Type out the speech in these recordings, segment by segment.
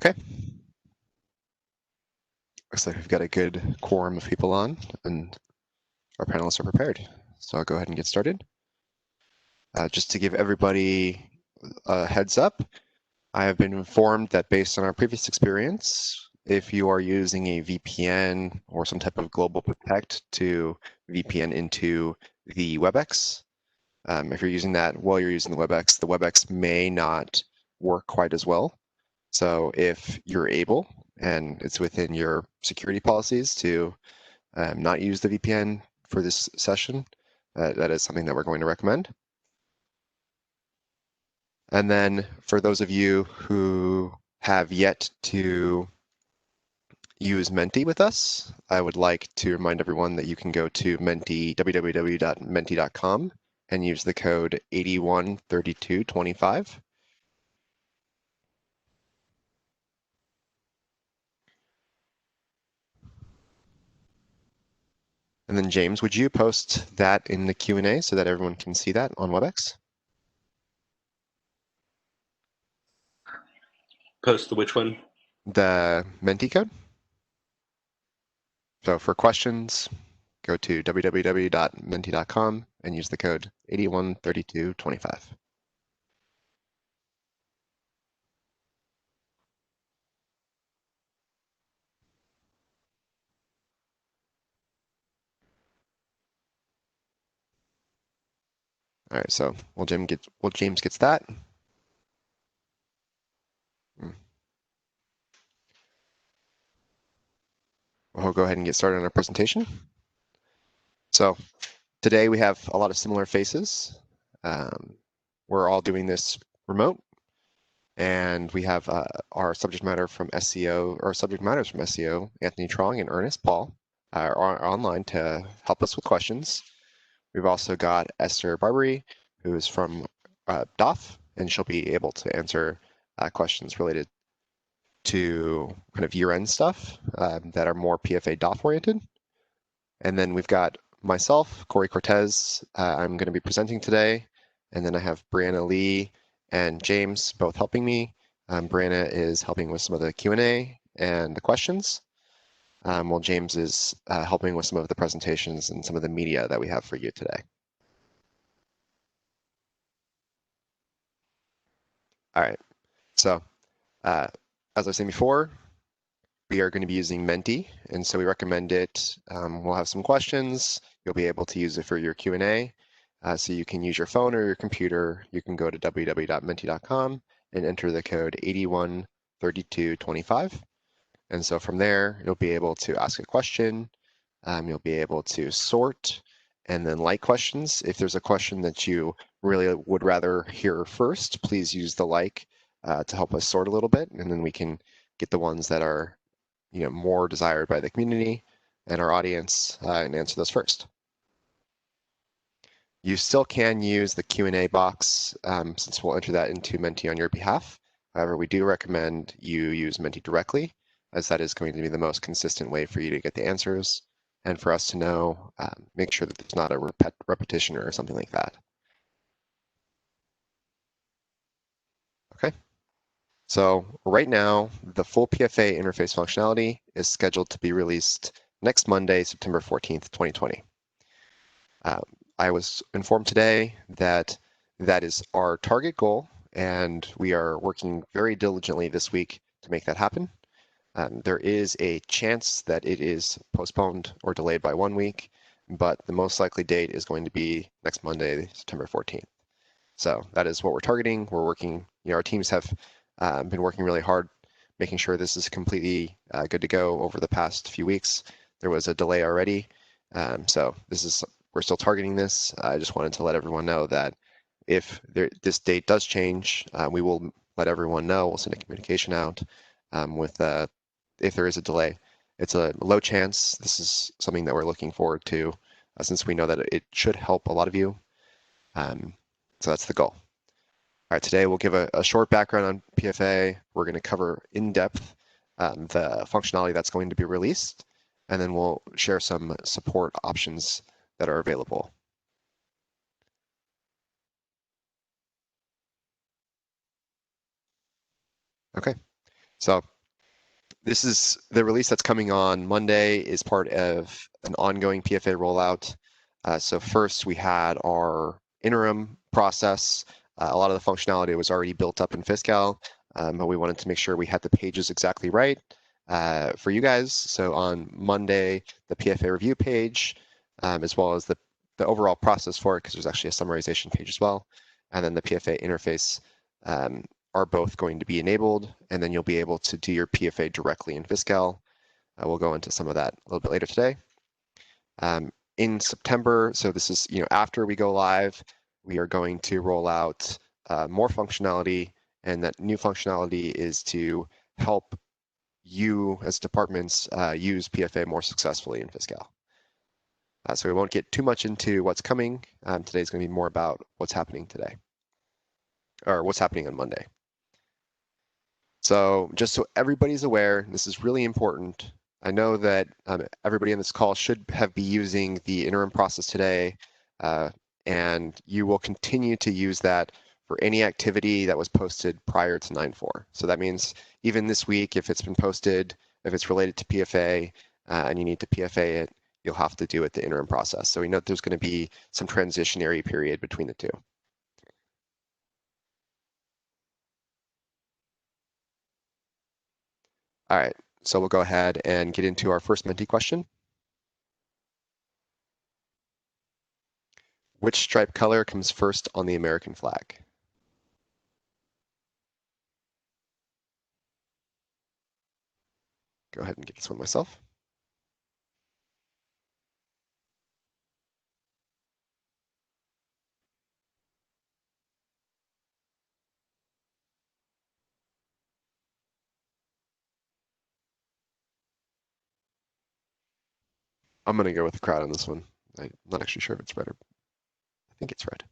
Okay. Looks like we've got a good quorum of people on, and our panelists are prepared. So I'll go ahead and get started. Just to give everybody a heads up, I have been informed that based on our previous experience, if you are using a VPN or some type of global protect to VPN into the WebEx, if you're using that while you're using the WebEx may not work quite as well. So if you're able, and it's within your security policies to not use the VPN for this session, that is something that we're going to recommend. And then for those of you who have yet to use Menti with us, I would like to remind everyone that you can go to Menti, www.menti.com, and use the code 813225. And then James, would you post that in the Q&A so that everyone can see that on WebEx? Post the which one? The Menti code. So for questions, go to www.menti.com and use the code 813225. All right, so James gets that. We'll go ahead and get started on our presentation. So today we have a lot of similar faces. We're all doing this remote, and we have our subject matters from SEO, Anthony Trong and Ernest Paul, are online to help us with questions. We've also got Esther Barbary, who is from DOF, and she'll be able to answer questions related to kind of year-end stuff that are more PFA DOF oriented. And then we've got myself, Corey Cortez. I'm going to be presenting today. And then I have Brianna Lee and James both helping me. Brianna is helping with some of the Q&A and the questions, while James is helping with some of the presentations and some of the media that we have for you today. All right, so as I was saying before, we are going to be using Menti, and so we recommend it. We'll have some questions. You'll be able to use it for your Q&A. So you can use your phone or your computer. You can go to www.menti.com and enter the code 813225. And so from there, you'll be able to ask a question. You'll be able to sort and then like questions. If there's a question that you really would rather hear first, please use the like to help us sort a little bit, and then we can get the ones that are more desired by the community and our audience and answer those first. You still can use the Q&A box since we'll enter that into Menti on your behalf. However, we do recommend you use Menti directly, as that is going to be the most consistent way for you to get the answers and for us to know, make sure that there's not a repetition or something like that. Okay. So right now, the full PFA interface functionality is scheduled to be released next Monday, September 14th, 2020. I was informed today that that is our target goal, and we are working very diligently this week to make that happen. There is a chance that it is postponed or delayed by 1 week, but the most likely date is going to be next Monday, September 14th. So that is what we're targeting. We're working, our teams have been working really hard, making sure this is completely good to go over the past few weeks. There was a delay already, so we're still targeting this. I just wanted to let everyone know that if this date does change, we will let everyone know. We'll send a communication out with if there is a delay. It's a low chance. This is something that we're looking forward to since we know that it should help a lot of you. So that's the goal. All right, today we'll give a short background on PFA. We're going to cover in depth the functionality that's going to be released, and then we'll share some support options that are available. Okay, so This is the release that's coming on Monday is part of an ongoing PFA rollout. So first we had our interim process. A lot of the functionality was already built up in Fiscal, but we wanted to make sure we had the pages exactly right for you guys. So on Monday, the PFA review page, as well as the overall process for it, because there's actually a summarization page as well, and then the PFA interface are both going to be enabled, and then you'll be able to do your PFA directly in Fiscal. We'll go into some of that a little bit later today. In September, so this is after we go live, we are going to roll out more functionality, and that new functionality is to help you as departments use PFA more successfully in Fiscal. So we won't get too much into what's coming. Today's going to be more about what's happening today, or what's happening on Monday. So just so everybody's aware, this is really important. I know that everybody on this call should be using the interim process today, and you will continue to use that for any activity that was posted prior to 9/4. So that means even this week, if it's been posted, if it's related to PFA, and you need to PFA it, you'll have to do it the interim process. So we know there's going to be some transitionary period between the two. All right, so we'll go ahead and get into our first Menti question. Which stripe color comes first on the American flag? Go ahead and get this one myself. I'm going to go with the crowd on this one. I'm not actually sure if it's red or I think it's red.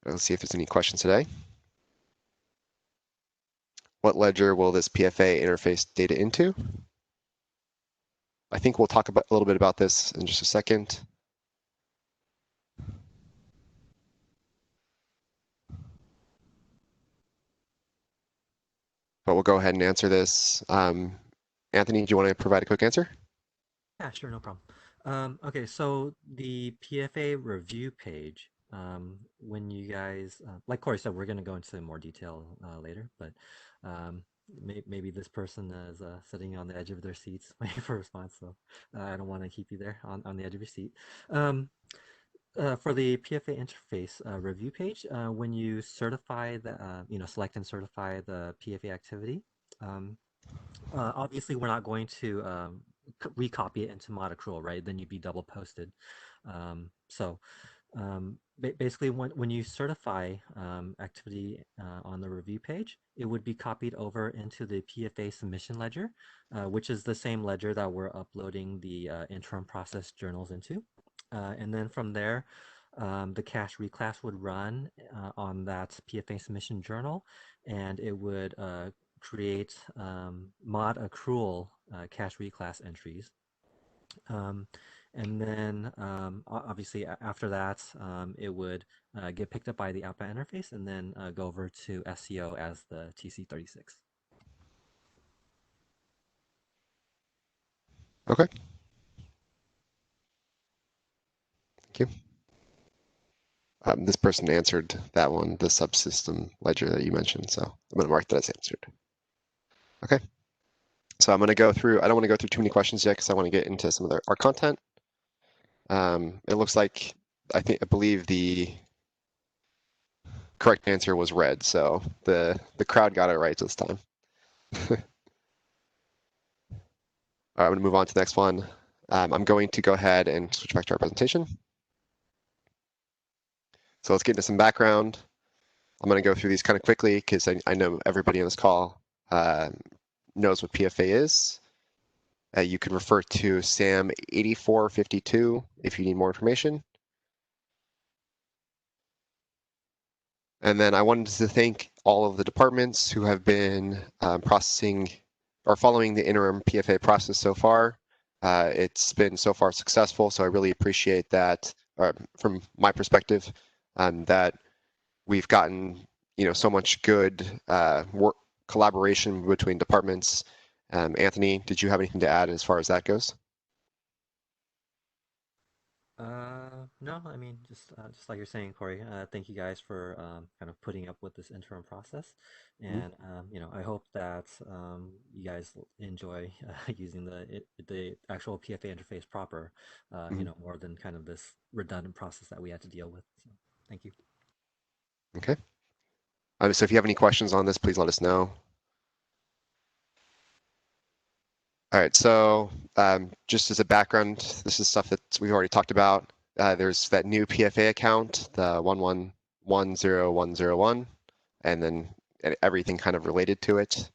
Let's see if there's any questions today. What ledger will this PFA interface data into? I think we'll talk a little bit about this in just a second. But we'll go ahead and answer this. Anthony, do you want to provide a quick answer? Yeah, sure, no problem. Okay, so the PFA review page, when you guys, like Corey said, we're going to go into more detail later, but maybe this person is sitting on the edge of their seats waiting for a response, so I don't want to keep you there on the edge of your seat. For the PFA interface review page, when you certify the, select and certify the PFA activity, obviously, we're not going to recopy it into mod accrual, right? Then you'd be double posted. Basically, when you certify activity on the review page, it would be copied over into the PFA submission ledger, which is the same ledger that we're uploading the interim process journals into. And then from there, the cache reclass would run on that PFA submission journal, and it would create mod accrual cache reclass entries. And then obviously after that, it would get picked up by the Pfa interface and then go over to SEO as the TC36. Okay. Thank you. This person answered that one, the subsystem ledger that you mentioned, so I'm going to mark that as answered. Okay. So I'm going to go through, I don't want to go through too many questions yet because I want to get into some of our content. It looks like, I believe the correct answer was red, so the crowd got it right this time. All right, I'm going to move on to the next one. I'm going to go ahead and switch back to our presentation. So let's get into some background. I'm going to go through these kind of quickly because I know everybody on this call knows what PFA is. You can refer to SAM 8452 if you need more information. And then I wanted to thank all of the departments who have been processing or following the interim PFA process so far. It's been so far successful, so I really appreciate that from my perspective, that we've gotten so much good work collaboration between departments. Anthony, did you have anything to add as far as that goes? No, I mean, just like you're saying, Corey. Thank you guys for kind of putting up with this interim process, Mhm. and I hope that you guys enjoy using the actual PFA interface proper. Mhm. More than kind of this redundant process that we had to deal with. So, thank you. Okay. So if you have any questions on this, please let us know. All right, so just as a background, this is stuff that we've already talked about. There's that new PFA account, the 1110101, and then everything kind of related to it.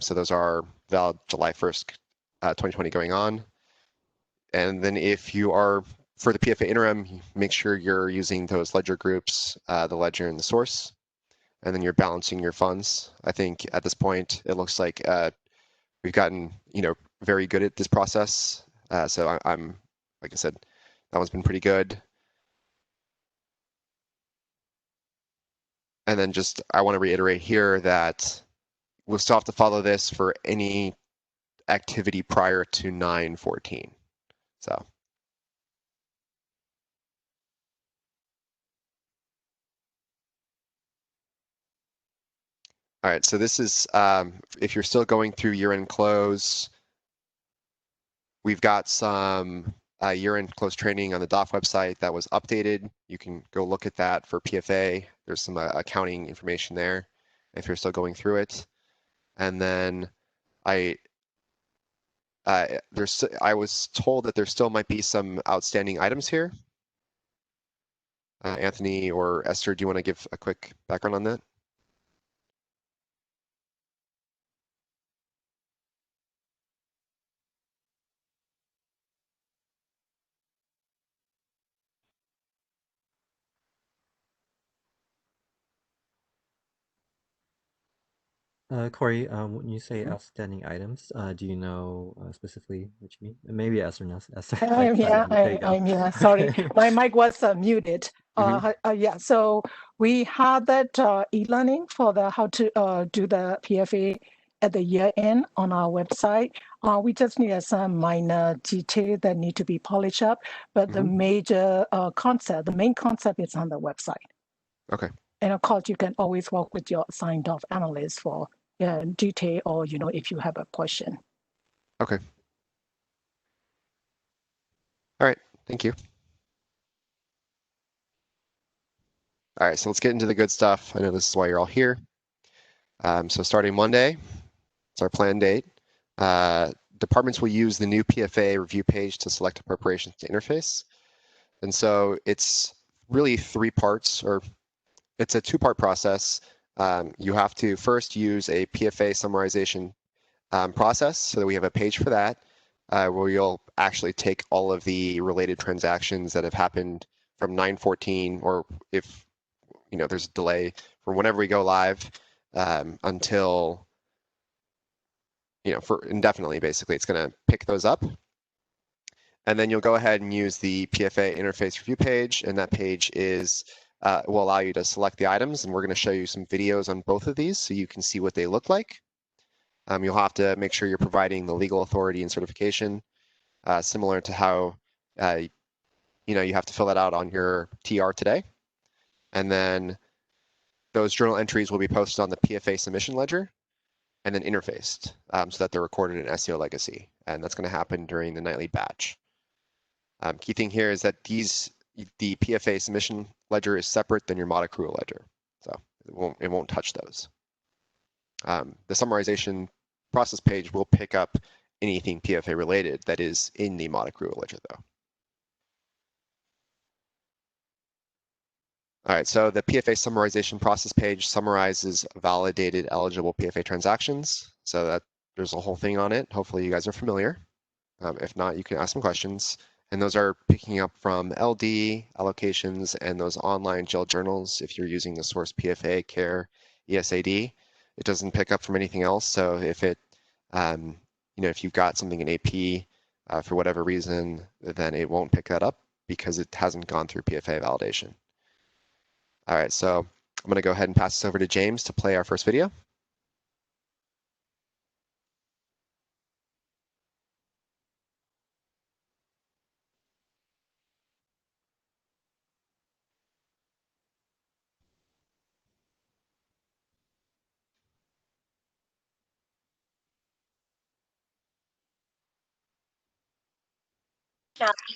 So those are valid July 1st, 2020 going on. And then if you are, for the PFA interim, make sure you're using those ledger groups, the ledger and the source, and then you're balancing your funds. I think at this point, it looks like we've gotten, very good at this process. So I'm, like I said, that one's been pretty good. And then just, I want to reiterate here that we'll still have to follow this for any activity prior to 9/14. So. All right, so this is, if you're still going through year-end close, we've got some year-end close training on the DOF website that was updated. You can go look at that for PFA. There's some accounting information there if you're still going through it. And then I was told that there still might be some outstanding items here. Anthony or Esther, do you want to give a quick background on that? Corey, when you say outstanding items, do you know specifically what you mean? Maybe Esther knows. Esther, I'm sorry, here. there you go. I'm here. Sorry, my mic was muted. Mhm. Yeah, so we had that e-learning for the how to do the PFA at the year end on our website. We just need some minor detail that need to be polished up, but the major concept, the main concept is on the website. Okay. And of course, you can always work with your signed off analyst for detail or, if you have a question. Okay. All right, thank you. All right, so let's get into the good stuff. I know this is why you're all here. So starting Monday, it's our planned date. Departments will use the new PFA review page to select appropriations to interface. And so it's really three parts, or it's a two-part process. You have to first use a PFA summarization process so that we have a page for that, where you'll actually take all of the related transactions that have happened from 9/14, or if there's a delay from whenever we go live until for indefinitely. Basically, it's going to pick those up, and then you'll go ahead and use the PFA interface review page, and that page will allow you to select the items, and we're going to show you some videos on both of these so you can see what they look like. You'll have to make sure you're providing the legal authority and certification, similar to how you have to fill that out on your TR today. And then those journal entries will be posted on the PFA submission ledger and then interfaced so that they're recorded in SEO Legacy. And that's going to happen during the nightly batch. Key thing here is that the PFA submission ledger is separate than your mod accrual ledger. So it won't touch those. The summarization process page will pick up anything PFA related that is in the mod accrual ledger though. All right, so the PFA summarization process page summarizes validated eligible PFA transactions. So that there's a whole thing on it. Hopefully you guys are familiar. If not, you can ask some questions. And those are picking up from LD, allocations, and those online jail journals. If you're using the source PFA, CARE, ESAD, it doesn't pick up from anything else. So if if you've got something in AP for whatever reason, then it won't pick that up because it hasn't gone through PFA validation. All right, so I'm going to go ahead and pass this over to James to play our first video.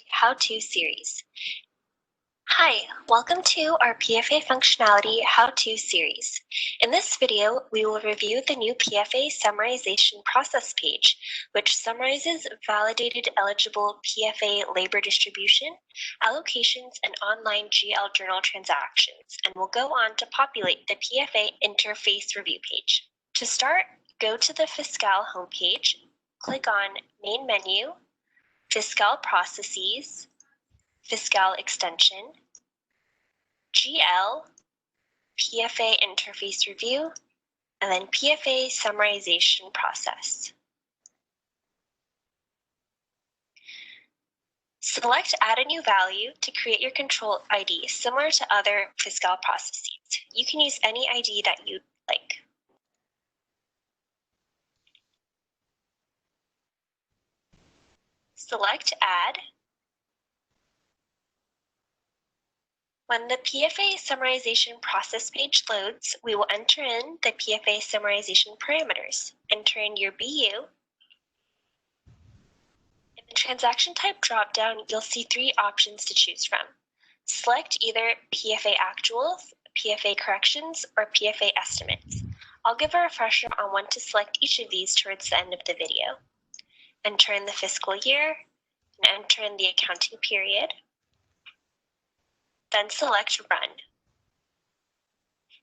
How-to series. Hi, welcome to our PFA Functionality How-To series. In this video, we will review the new PFA Summarization Process page, which summarizes validated eligible PFA labor distribution, allocations, and online GL journal transactions, and will go on to populate the PFA Interface review page. To start, go to the Fiscal homepage, click on Main Menu, Fiscal Processes, Fiscal Extension, GL, PFA Interface Review, and then PFA Summarization Process. Select Add a New Value to create your control ID similar to other Fiscal processes. You can use any ID that you'd like. Select Add. When the PFA Summarization Process page loads, we will enter in the PFA Summarization Parameters. Enter in your BU. In the Transaction Type dropdown, you'll see three options to choose from. Select either PFA Actuals, PFA Corrections, or PFA Estimates. I'll give a refresher on when to select each of these towards the end of the video. Enter in the fiscal year, and enter in the accounting period. Then select Run.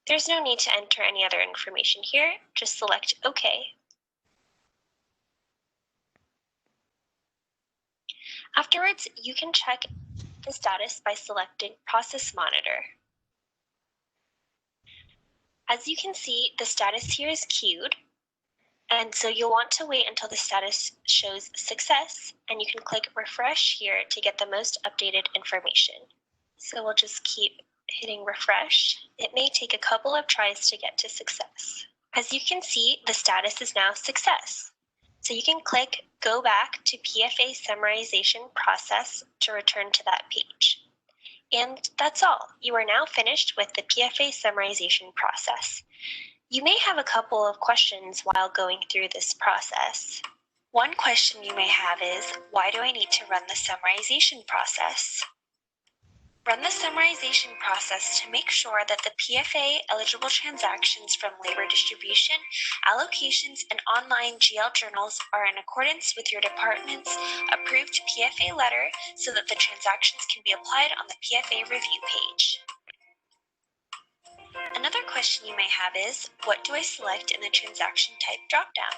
There's no need to enter any other information here, just select OK. Afterwards, you can check the status by selecting Process Monitor. As you can see, the status here is queued, and so you'll want to wait until the status shows success, and you can click Refresh here to get the most updated information. So we'll just keep hitting refresh. It may take a couple of tries to get to success. As you can see, the status is now success. So you can click Go Back to PFA Summarization Process to return to that page. And that's all. You are now finished with the PFA Summarization Process. You may have a couple of questions while going through this process. One question you may have is, why do I need to run the summarization process? Run the summarization process to make sure that the PFA eligible transactions from labor distribution, allocations, and online GL journals are in accordance with your department's approved PFA letter so that the transactions can be applied on the PFA review page. Another question you may have is, what do I select in the transaction type dropdown?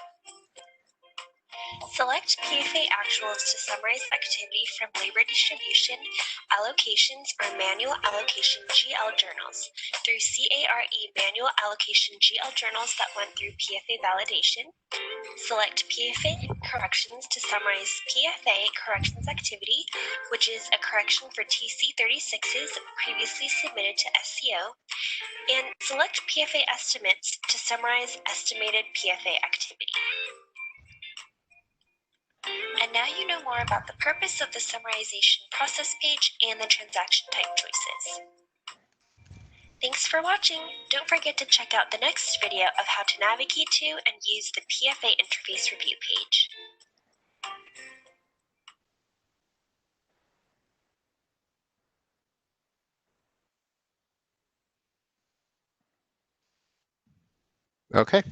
Select PFA Actuals to summarize activity from labor distribution, allocations, or manual allocation GL journals through CARE manual allocation GL journals that went through PFA validation. Select PFA Corrections to summarize PFA Corrections activity, which is a correction for TC36s previously submitted to SCO. And select PFA Estimates to summarize estimated PFA activity. And now you know more about the purpose of the summarization process page and the transaction type choices. Thanks for watching. Don't forget to check out the next video of how to navigate to and use the PFA Interface review page. Okay.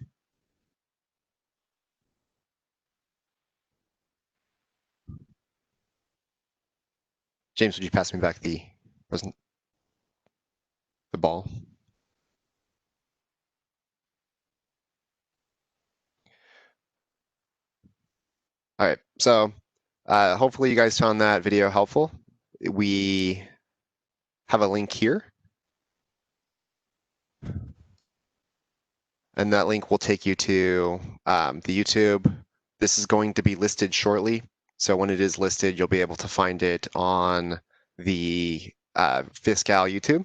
James, would you pass me back the ball? All right, so hopefully you guys found that video helpful. We have a link here. And that link will take you to the YouTube. This is going to be listed shortly. So when it is listed, you'll be able to find it on the Fiscal YouTube.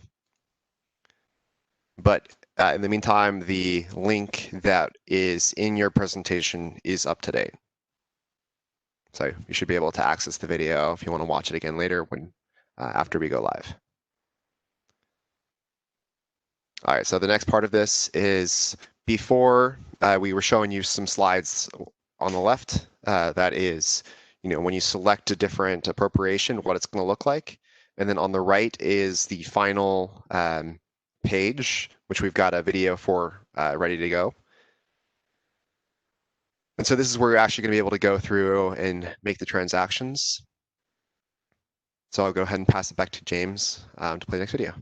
But in the meantime, the link that is in your presentation is up to date. So you should be able to access the video if you want to watch it again later when after we go live. All right, so the next part of this is before we were showing you some slides on the left. That is, when you select a different appropriation, what it's going to look like. And then on the right is the final page, which we've got a video for ready to go. And so this is where you're actually going to be able to go through and make the transactions. So I'll go ahead and pass it back to James to play the next video.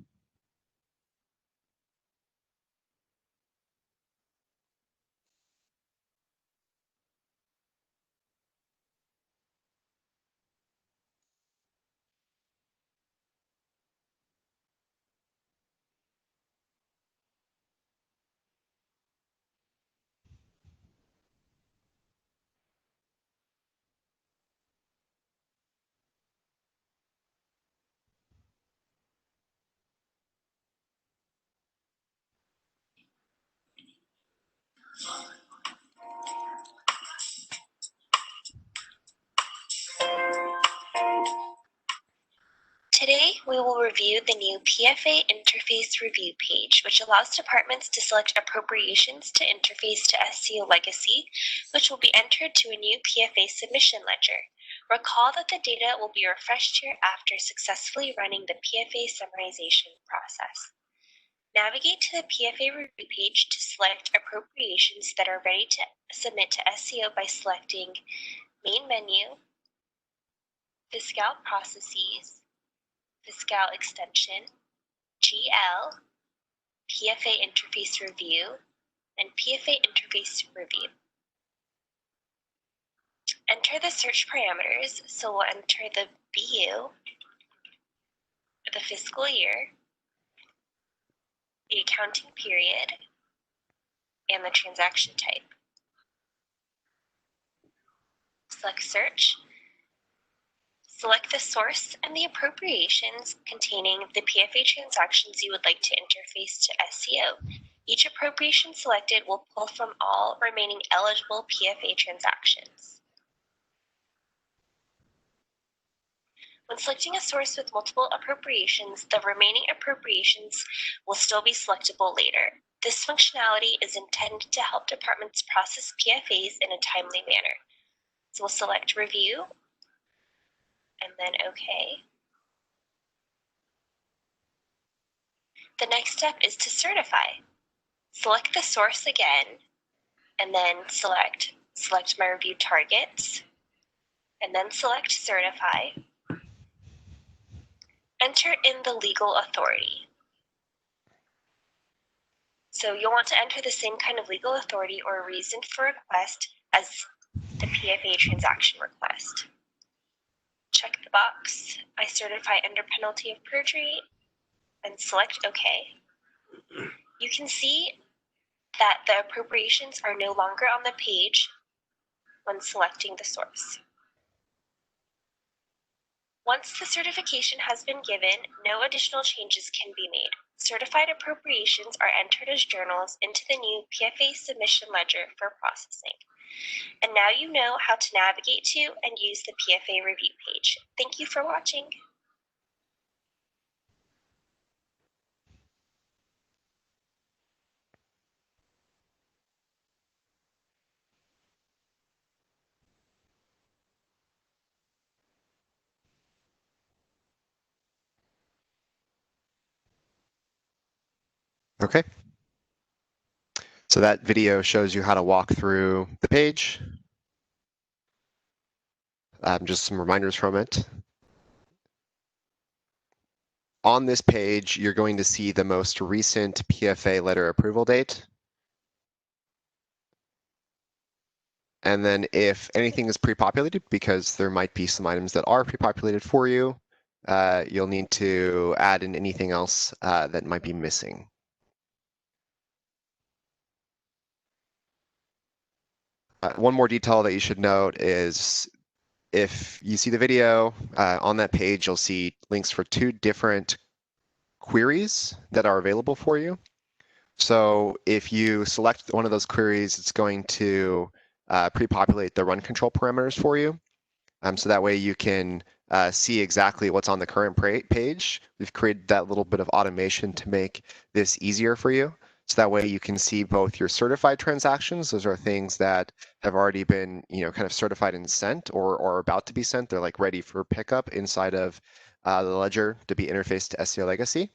Today, we will review the new PFA Interface Review page, which allows departments to select appropriations to interface to SCO legacy, which will be entered to a new PFA submission ledger. Recall that the data will be refreshed here after successfully running the PFA Summarization Process. Navigate to the PFA Review page to select appropriations that are ready to submit to SCO by selecting Main Menu, Fiscal Processes, Fiscal Extension, GL, PFA Interface Review, and PFA Interface Review. Enter the search parameters, so we'll enter the BU, the fiscal year, the accounting period, and the transaction type. Select Search. Select the source and the appropriations containing the PFA transactions you would like to interface to SCO. Each appropriation selected will pull from all remaining eligible PFA transactions. When selecting a source with multiple appropriations, the remaining appropriations will still be selectable later. This functionality is intended to help departments process PFAs in a timely manner. So we'll select Review, and then OK. The next step is to certify. Select the source again, and then select My Review Targets, and then select Certify. Enter in the legal authority. So you'll want to enter the same kind of legal authority or reason for request as the PFA transaction request. Check the box, I certify under penalty of perjury, and select OK. You can see that the appropriations are no longer on the page when selecting the source. Once the certification has been given, no additional changes can be made. Certified appropriations are entered as journals into the new PFA submission ledger for processing. And now you know how to navigate to and use the PFA review page. Thank you for watching. Okay. So that video shows you how to walk through the page. Just some reminders from it. On this page, you're going to see the most recent PFA letter approval date. And then if anything is pre-populated, because there might be some items that are pre-populated for you, you'll need to add in anything else that might be missing. One more detail that you should note is if you see the video on that page, you'll see links for two different queries that are available for you. So if you select one of those queries, it's going to pre-populate the run control parameters for you. So that way you can see exactly what's on the current page. We've created that little bit of automation to make this easier for you. So that way you can see both your certified transactions. Those are things that have already been, kind of certified and sent or are about to be sent. They're like ready for pickup inside of the ledger to be interfaced to SEO Legacy.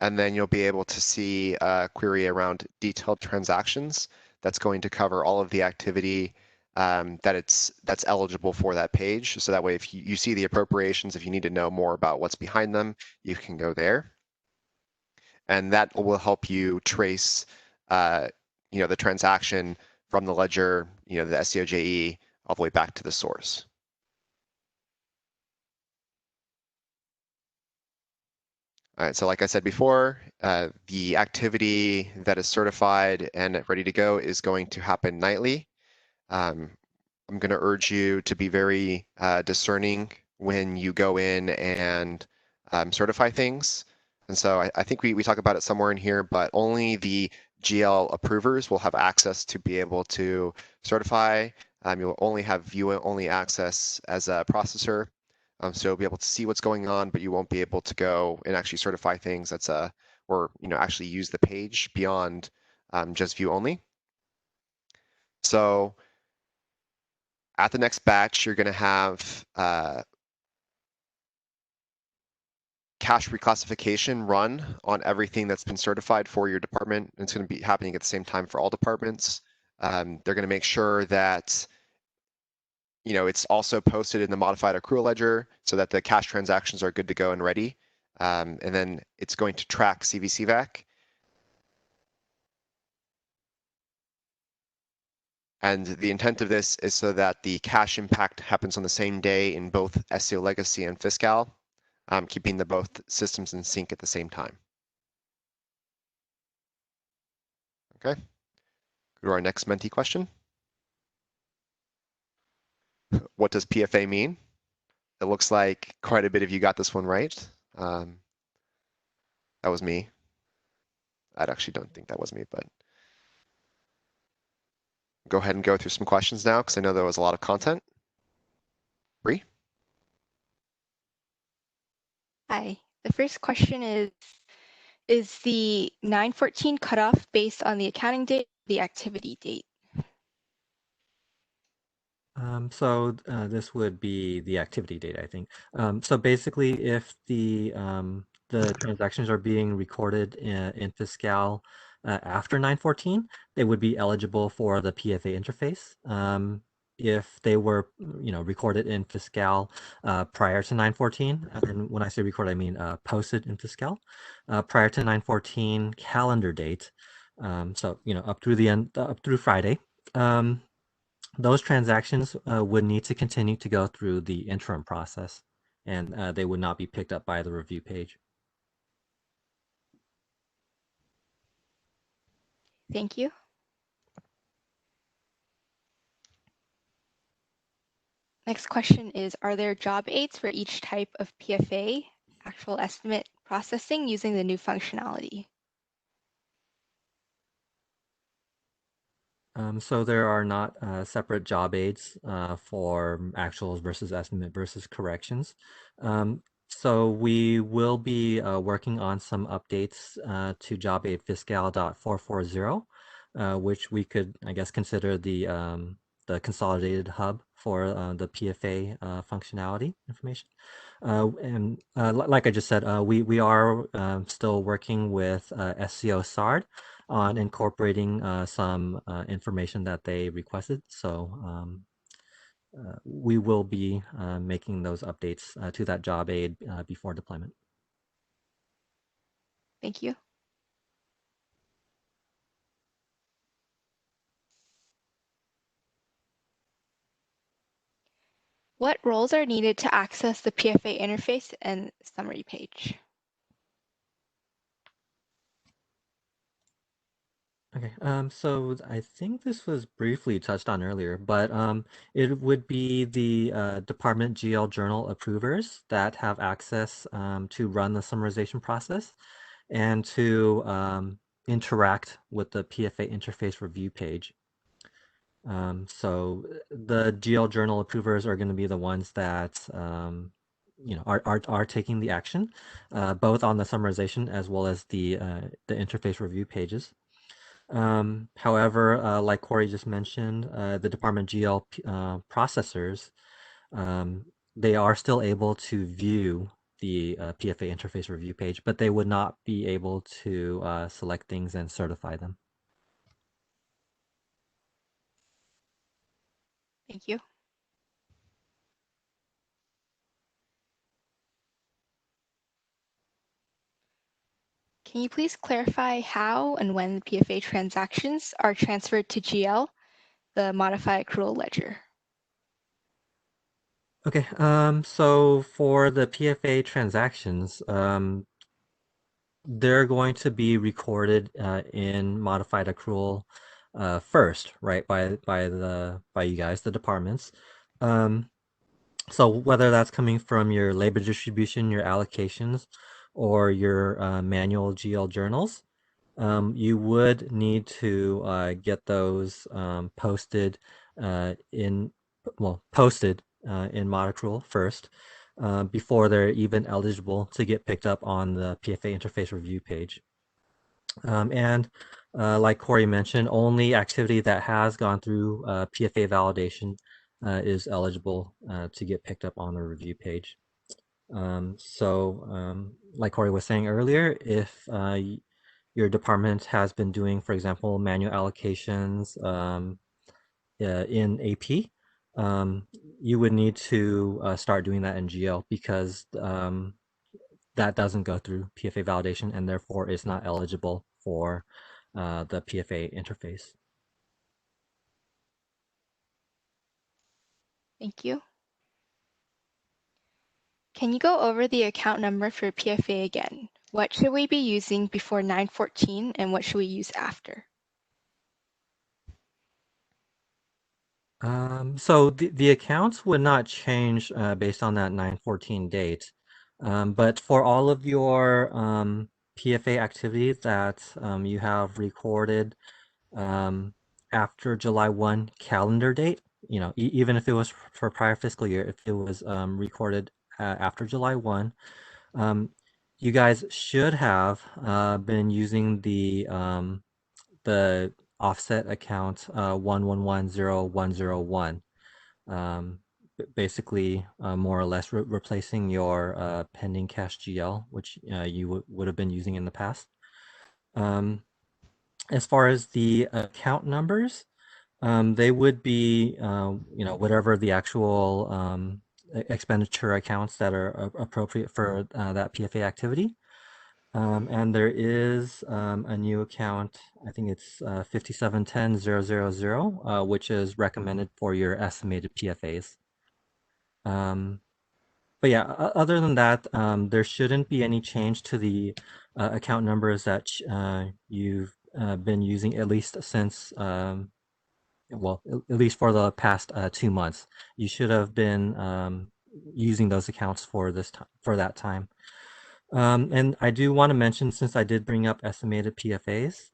And then you'll be able to see a query around detailed transactions that's going to cover all of the activity that's eligible for that page. So that way, if you see the appropriations, if you need to know more about what's behind them, you can go there. And that will help you trace, the transaction from the ledger, the SEOJE, all the way back to the source. All right, so like I said before, the activity that is certified and ready to go is going to happen nightly. I'm going to urge you to be very discerning when you go in and certify things. And so I think we talk about it somewhere in here, but only the GL approvers will have access to be able to certify. You'll only have view-only access as a processor. So you'll be able to see what's going on, but you won't be able to go and actually certify things or actually use the page beyond just view only. So at the next batch, you're going to have cache reclassification run on everything that's been certified for your department. It's going to be happening at the same time for all departments. They're going to make sure that it's also posted in the modified accrual ledger so that the cache transactions are good to go and ready. And then it's going to track CVCVAC. And the intent of this is so that the cache impact happens on the same day in both SEO Legacy and Fiscal, keeping the both systems in sync at the same time. Okay, go to our next Menti question. What does PFA mean? It looks like quite a bit of you got this one right. That was me. I actually don't think that was me, but go ahead and go through some questions now because I know there was a lot of content. Bree? Hi. The first question is the 914 cutoff based on the accounting date or the activity date? So this would be the activity date, I think. So basically, if the transactions are being recorded in Fiscal after 914, they would be eligible for the PFA interface. If they were, recorded in Fiscal prior to 914, and when I say recorded, I mean posted in Fiscal prior to 914 calendar date. So up through the end, up through Friday. Those transactions would need to continue to go through the interim process, and they would not be picked up by the review page. Thank you. Next question is, are there job aids for each type of PFA, actual estimate processing, using the new functionality? So there are not separate job aids for actuals versus estimate versus corrections. So we will be working on some updates to job aid fiscal.440, which we could, I guess, consider the consolidated hub for the PFA functionality information. And like I just said, we are still working with SEO SARD on incorporating some information that they requested. So we will be making those updates to that job aid before deployment. Thank you. What roles are needed to access the PFA interface and summary page? Okay, so I think this was briefly touched on earlier, but it would be the department GL journal approvers that have access to run the summarization process and to interact with the PFA interface review page. So the GL journal approvers are going to be the ones that are taking the action, both on the summarization as well as the interface review pages. However, like Corey just mentioned, the Department GL processors, they are still able to view the PFA interface review page, but they would not be able to select things and certify them. Thank you. Can you please clarify how and when the PFA transactions are transferred to GL, the modified accrual ledger? Okay, so for the PFA transactions, they're going to be recorded in modified accrual first, right, by you guys, the departments. So whether that's coming from your labor distribution, your allocations, or your manual GL journals, you would need to get those posted in mod accrual first before they're even eligible to get picked up on the PFA interface review page. And like Corey mentioned, only activity that has gone through PFA validation is eligible to get picked up on the review page. Like Corey was saying earlier, if your department has been doing, for example, manual allocations in AP, you would need to start doing that in GL because that doesn't go through PFA validation and therefore is not eligible for the PFA interface. Thank you. Can you go over the account number for PFA again? What should we be using before 914 and what should we use after? So the accounts would not change based on that 914 date. But for all of your PFA activities that you have recorded after July 1 calendar date, even if it was for prior fiscal year, if it was recorded after July 1, you guys should have been using the offset account 1110101. Basically, more or less replacing your pending cash GL, which you would have been using in the past. As far as the account numbers, they would be, whatever the actual expenditure accounts that are appropriate for that PFA activity. And there is a new account, I think it's 5710000, which is recommended for your estimated PFAs. But yeah, other than that, there shouldn't be any change to the account numbers that you've been using at least since, well, at least for the past 2 months. You should have been using those accounts for that time. And I do want to mention, since I did bring up estimated PFAs,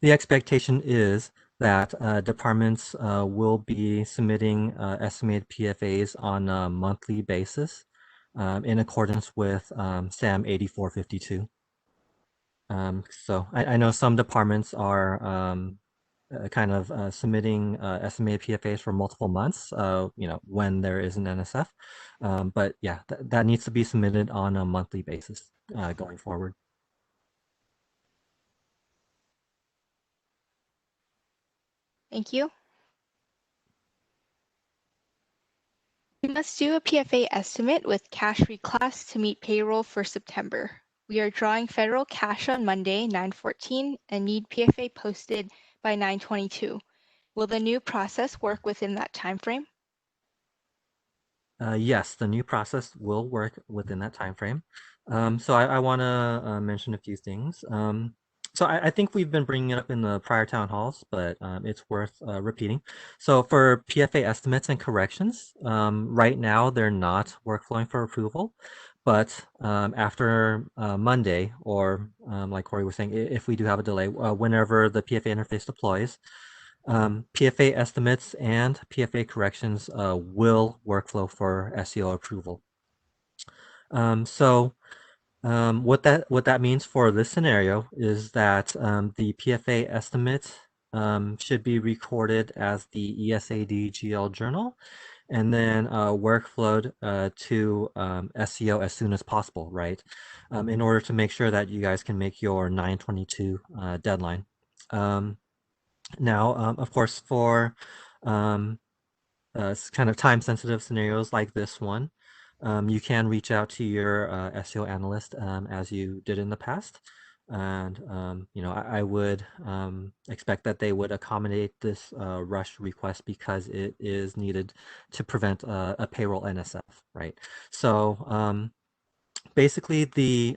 the expectation is that departments will be submitting estimated PFAs on a monthly basis in accordance with SAM 8452. So I know some departments are kind of submitting estimated PFAs for multiple months, when there is an NSF. But yeah, that needs to be submitted on a monthly basis going forward. Thank you. We must do a PFA estimate with cash reclass to meet payroll for September. We are drawing federal cash on Monday, 9/14, and need PFA posted by 9/22. Will the new process work within that timeframe? Yes, the new process will work within that time frame. So I want to mention a few things. So I think we've been bringing it up in the prior town halls, but it's worth repeating. So for PFA estimates and corrections, right now they're not workflowing for approval, but after Monday, or like Corey was saying, if we do have a delay, whenever the PFA interface deploys, PFA estimates and PFA corrections will workflow for SEO approval. What that means for this scenario is that the PFA estimate should be recorded as the ESAD GL journal, and then workflowed to SEO as soon as possible, right? In order to make sure that you guys can make your 9/22 deadline. Now, of course, for kind of time-sensitive scenarios like this one, you can reach out to your SEO analyst as you did in the past. And, I would expect that they would accommodate this rush request because it is needed to prevent a payroll NSF, right? So basically the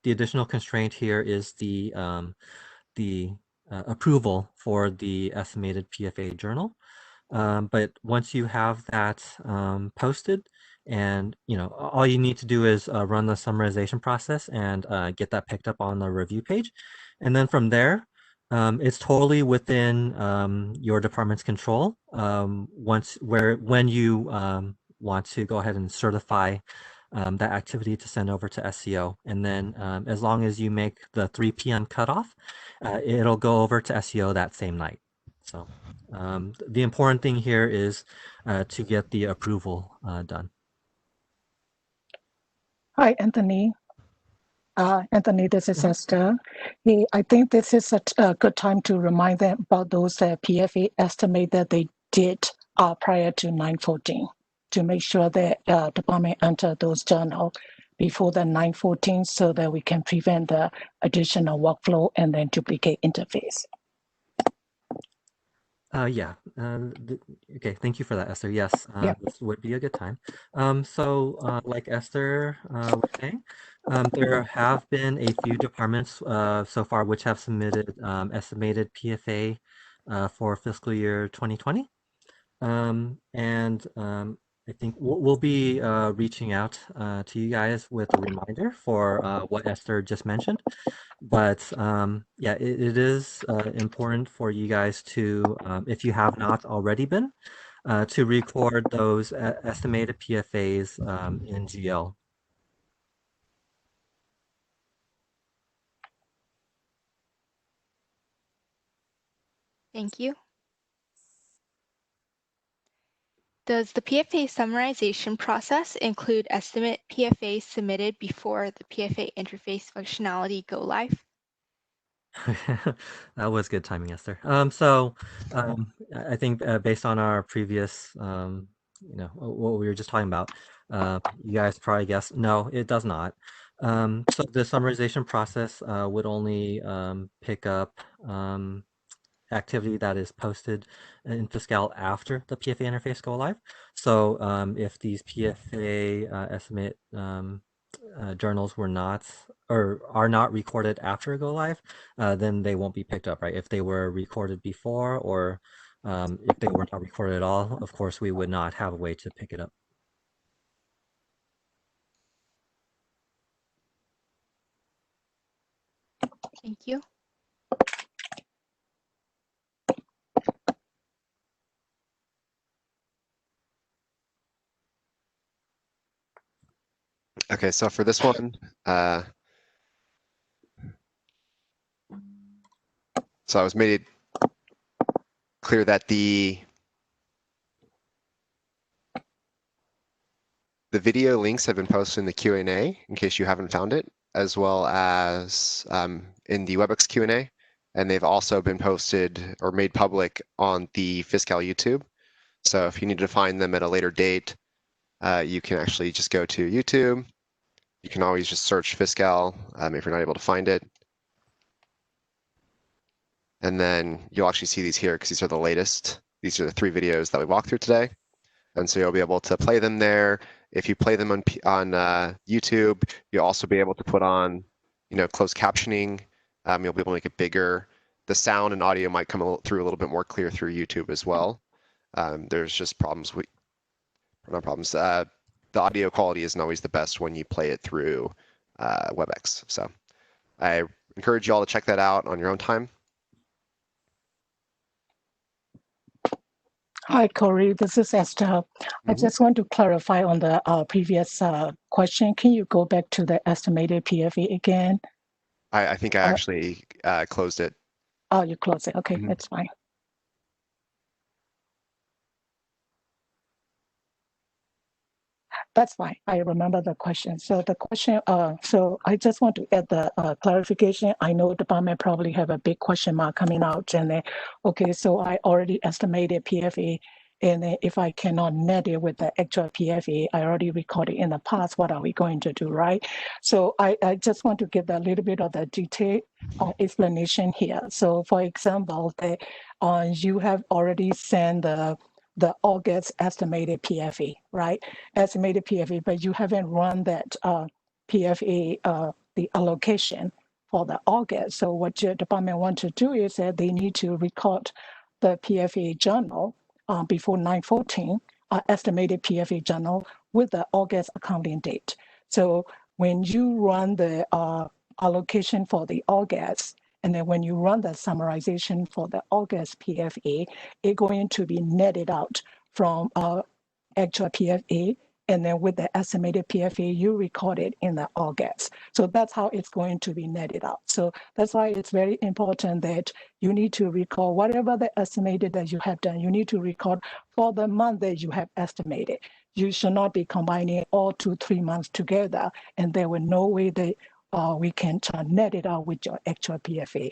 additional constraint here is the approval for the estimated PFA journal. But once you have that posted, and all you need to do is run the summarization process and get that picked up on the review page, and then from there, it's totally within your department's control. When you want to go ahead and certify that activity to send over to SEO, and then as long as you make the 3 p.m. cutoff, it'll go over to SEO that same night. So. The important thing here is to get the approval done. Hi, Anthony. Anthony, this is Esther. Hey, I think this is a good time to remind them about those PFA estimate that they did prior to 9/14 to make sure that department enter those journal before the 9/14 so that we can prevent the additional workflow and then duplicate interface. Yeah. Okay. Thank you for that, Esther. Yes, this would be a good time. Like Esther was saying, there have been a few departments so far which have submitted estimated PFA for fiscal year 2020. I think we'll be reaching out to you guys with a reminder for what Esther just mentioned. But yeah, it is important for you guys to, if you have not already been, to record those estimated PFAs in GL. Thank you. Does the PFA summarization process include estimate PFA submitted before the PFA interface functionality go live? That was good timing, Esther. I think based on our previous, what we were just talking about, you guys probably guessed, no, it does not. So the summarization process would only pick up activity that is posted in Fiscal after the PFA interface go live. So if these PFA estimate journals were not or are not recorded after go live, then they won't be picked up, right? If they were recorded before, or if they were not recorded at all, of course, we would not have a way to pick it up. Thank you. Okay, so for this one, so I was made clear that the video links have been posted in the Q&A in case you haven't found it, as well as in the WebEx Q&A, and they've also been posted or made public on the Fiscal YouTube. So if you need to find them at a later date, you can actually just go to YouTube. You can always just search Fiscal if you're not able to find it. And then you'll actually see these here because these are the latest. These are the 3 videos that we walked through today. And so you'll be able to play them there. If you play them on YouTube, you'll also be able to put on, closed captioning. You'll be able to make it bigger. The sound and audio might come through a little bit more clear through YouTube as well. There's just problems not problems. the audio quality isn't always the best when you play it through WebEx. So I encourage you all to check that out on your own time. Hi, Corey. This is Esther. I Mhm. just want to clarify on the previous question. Can you go back to the estimated PFA again? I think I actually closed it. Oh, you closed it. Okay, Mhm. that's fine. That's fine. I remember the question. So the question, so I just want to add the clarification. I know the department probably have a big question mark coming out, and then, okay, so I already estimated PFA, and then if I cannot net it with the actual PFA, I already recorded in the past. What are we going to do, right? So I just want to give a little bit of the detail explanation here. So for example, you have already sent the August estimated PFA, right? Estimated PFA, but you haven't run that PFA, the allocation for the August. So what your department want to do is that they need to record the PFA journal before 9/14, estimated PFA journal with the August accounting date. So when you run the allocation for the August, and then when you run the summarization for the August PFA, it's going to be netted out from actual PFA, and then with the estimated PFA, you record it in the August. So that's how it's going to be netted out. So that's why it's very important that you need to record whatever the estimated that you have done, you need to record for the month that you have estimated. You should not be combining all 2-3 months together, and there were no way that we can net it out with your actual PFA.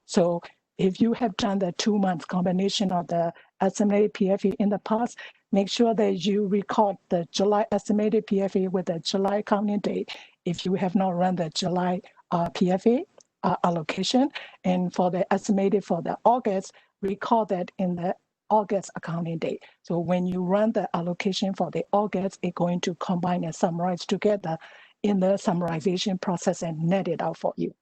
So if you have done the 2 months combination of the estimated PFA in the past, make sure that you record the July estimated PFA with the July accounting date if you have not run the July PFA allocation. And for the estimated for the August, record that in the August accounting date. So when you run the allocation for the August, it's going to combine and summarize together in the summarization process and net it out for you.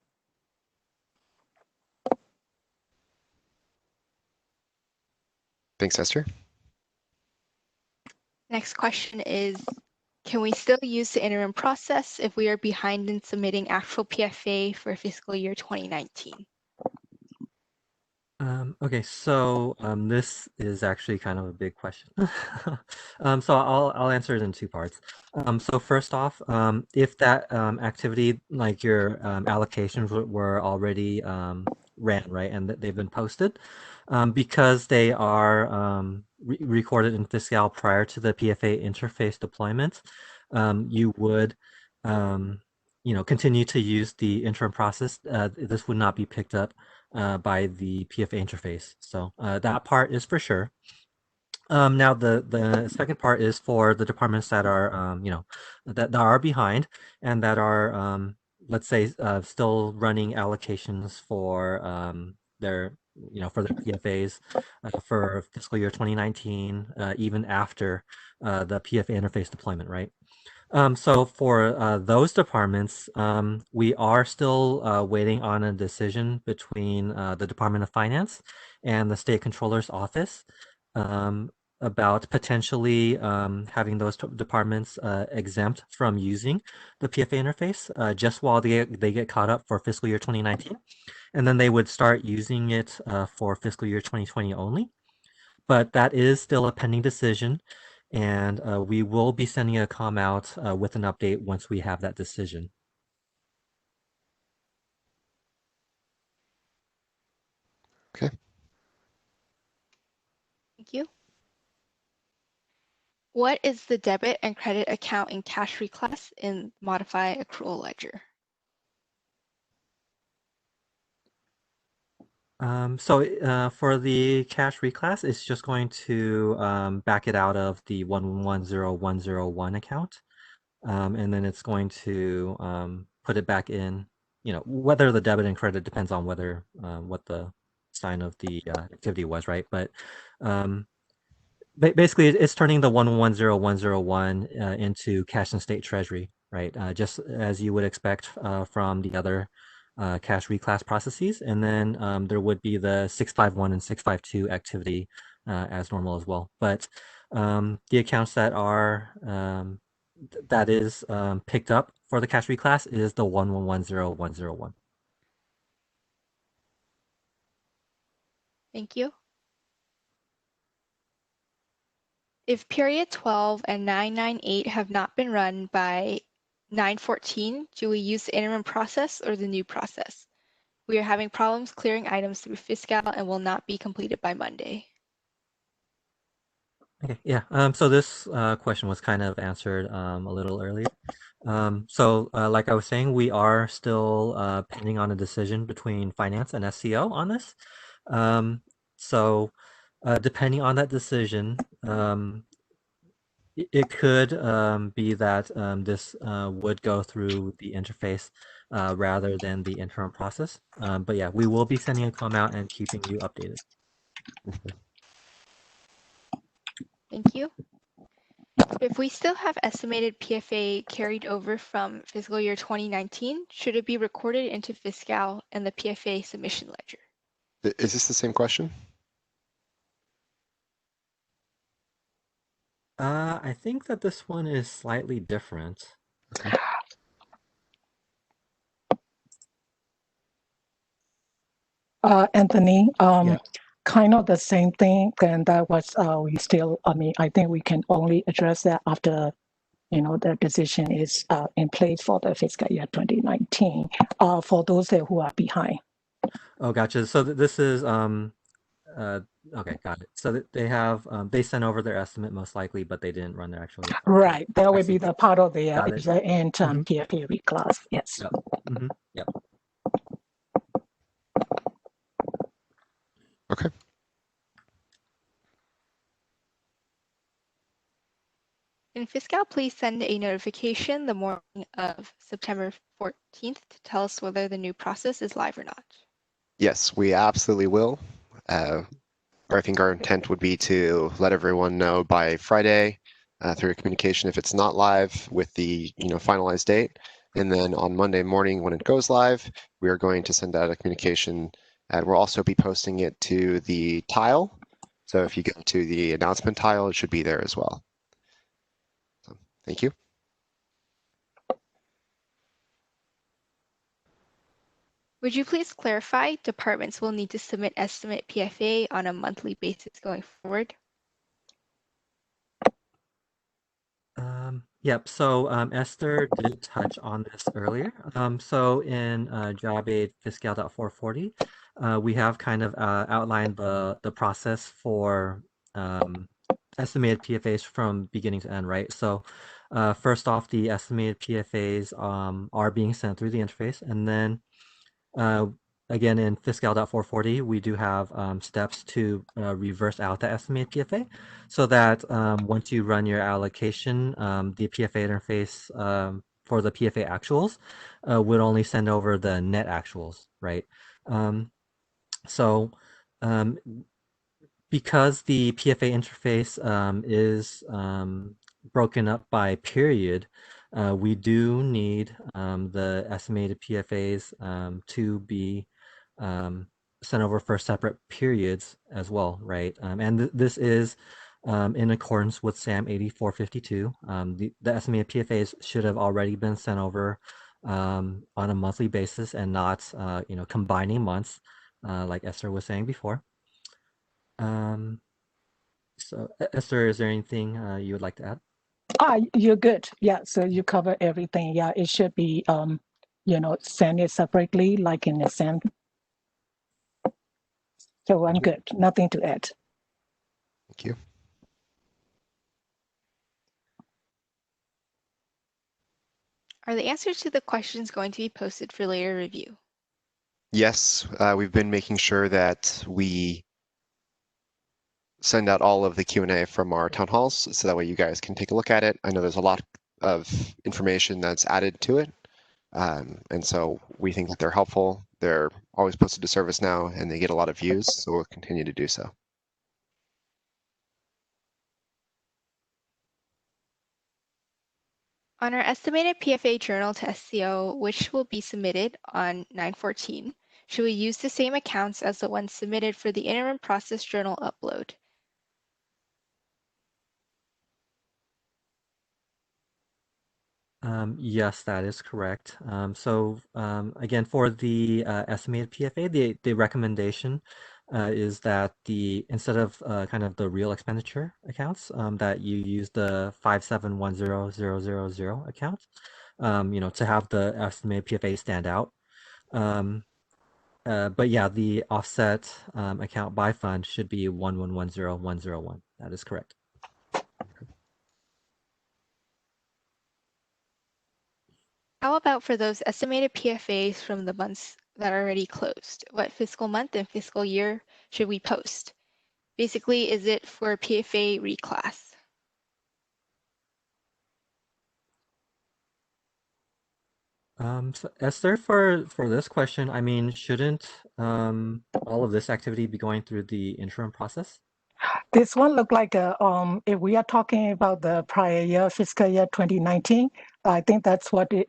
Thanks, Esther. Next question is, can we still use the interim process if we are behind in submitting actual PFA for fiscal year 2019? Okay, so this is actually kind of a big question. So I'll answer it in two parts. So first off, if that activity, like your allocations were already ran, right, and they've been posted, because they are recorded in Fiscal prior to the PFA interface deployment, you would continue to use the interim process. This would not be picked up by the PFA interface. So that part is for sure. Now the second part is for the departments that are that are behind and that are let's say still running allocations for their for their PFAs for fiscal year 2019, even after the PFA interface deployment, right? So for those departments, we are still waiting on a decision between the Department of Finance and the State Controller's Office about potentially having those departments exempt from using the PFA interface just while they get caught up for fiscal year 2019. And then they would start using it for fiscal year 2020 only. But that is still a pending decision, and we will be sending a comm out with an update once we have that decision. Okay. Thank you. What is the debit and credit account in cash reclass in modify accrual ledger? So for the cash reclass, it's just going to back it out of the 110101 account, and then it's going to put it back in. Whether the debit and credit depends on whether what the sign of the activity was, right? But basically, it's turning the 110101 into cash and state treasury, right? Just as you would expect from the other cash reclass processes. And then there would be the 651 and 652 activity as normal as well. But the accounts that are that is picked up for the cash reclass is the 1110101. Thank you. If period 12 and 998 have not been run by 914, do we use the interim process or the new process? We are having problems clearing items through Fiscal and will not be completed by Monday. Okay, yeah. So this question was kind of answered a little earlier. Like I was saying, we are still pending on a decision between finance and SCO on this. Depending on that decision, it could be that this would go through the interface rather than the interim process. But yeah, we will be sending a comment out and keeping you updated. Thank you. If we still have estimated PFA carried over from fiscal year 2019, should it be recorded into Fiscal and the PFA submission ledger? Is this the same question? I think that this one is slightly different. Okay. Anthony, Yeah. kind of the same thing. And that was I think we can only address that after the decision is in place for the fiscal year 2019 for those who are behind. Oh, gotcha. So this is okay, got it. So they have they sent over their estimate most likely, but they didn't run their actual report. Right, that I would see. be the part of the Got it. end PFA reclass. Yes. Yep. Yep. Okay. In Fiscal, please send a notification the morning of September 14th to tell us whether the new process is live or not. Yes, we absolutely will. I think our intent would be to let everyone know by Friday through communication if it's not live with the finalized date. And then on Monday morning when it goes live, we are going to send out a communication and we'll also be posting it to the tile. So if you go to the announcement tile, it should be there as well. So, thank you. Would you please clarify departments will need to submit estimate PFA on a monthly basis going forward? Yep. So Esther did touch on this earlier. So in job aid fiscal.440, we have kind of outlined the process for estimated PFAs from beginning to end, right? So first off, the estimated PFAs are being sent through the interface, and then again, in fiscal.440, we do have steps to reverse out the estimated PFA so that once you run your allocation, the PFA interface for the PFA actuals would only send over the net actuals, right? Because the PFA interface is broken up by period, we do need the estimated PFAs to be sent over for separate periods as well, right? And this is in accordance with SAM 8452. The estimated PFAs should have already been sent over on a monthly basis and not, combining months, like Esther was saying before. So Esther, is there anything you would like to add? You're good. Yeah, so you cover everything. Yeah, it should be send it separately like in the SAM. So I'm good. Nothing to add. Thank you. Are the answers to the questions going to be posted for later review? Yes, we've been making sure that we send out all of the Q&A from our town halls so that way you guys can take a look at it. I know there's a lot of information that's added to it. And so we think that they're helpful. They're always posted to service now and they get a lot of views, so we'll continue to do so. On our estimated PFA journal to SCO, which will be submitted on 9/14, should we use the same accounts as the ones submitted for the interim process journal upload? Yes, that is correct. Again, for the estimated PFA, the recommendation is that instead of kind of the real expenditure accounts, that you use the 5710000 account, to have the estimated PFA stand out. But yeah, the offset account by fund should be 1110101. That is correct. How about for those estimated PFAs from the months that are already closed? What fiscal month and fiscal year should we post? Basically, is it for PFA reclass? So Esther, for this question, I mean, shouldn't all of this activity be going through the interim process? This one look like if we are talking about the prior year, fiscal year 2019, I think that's what the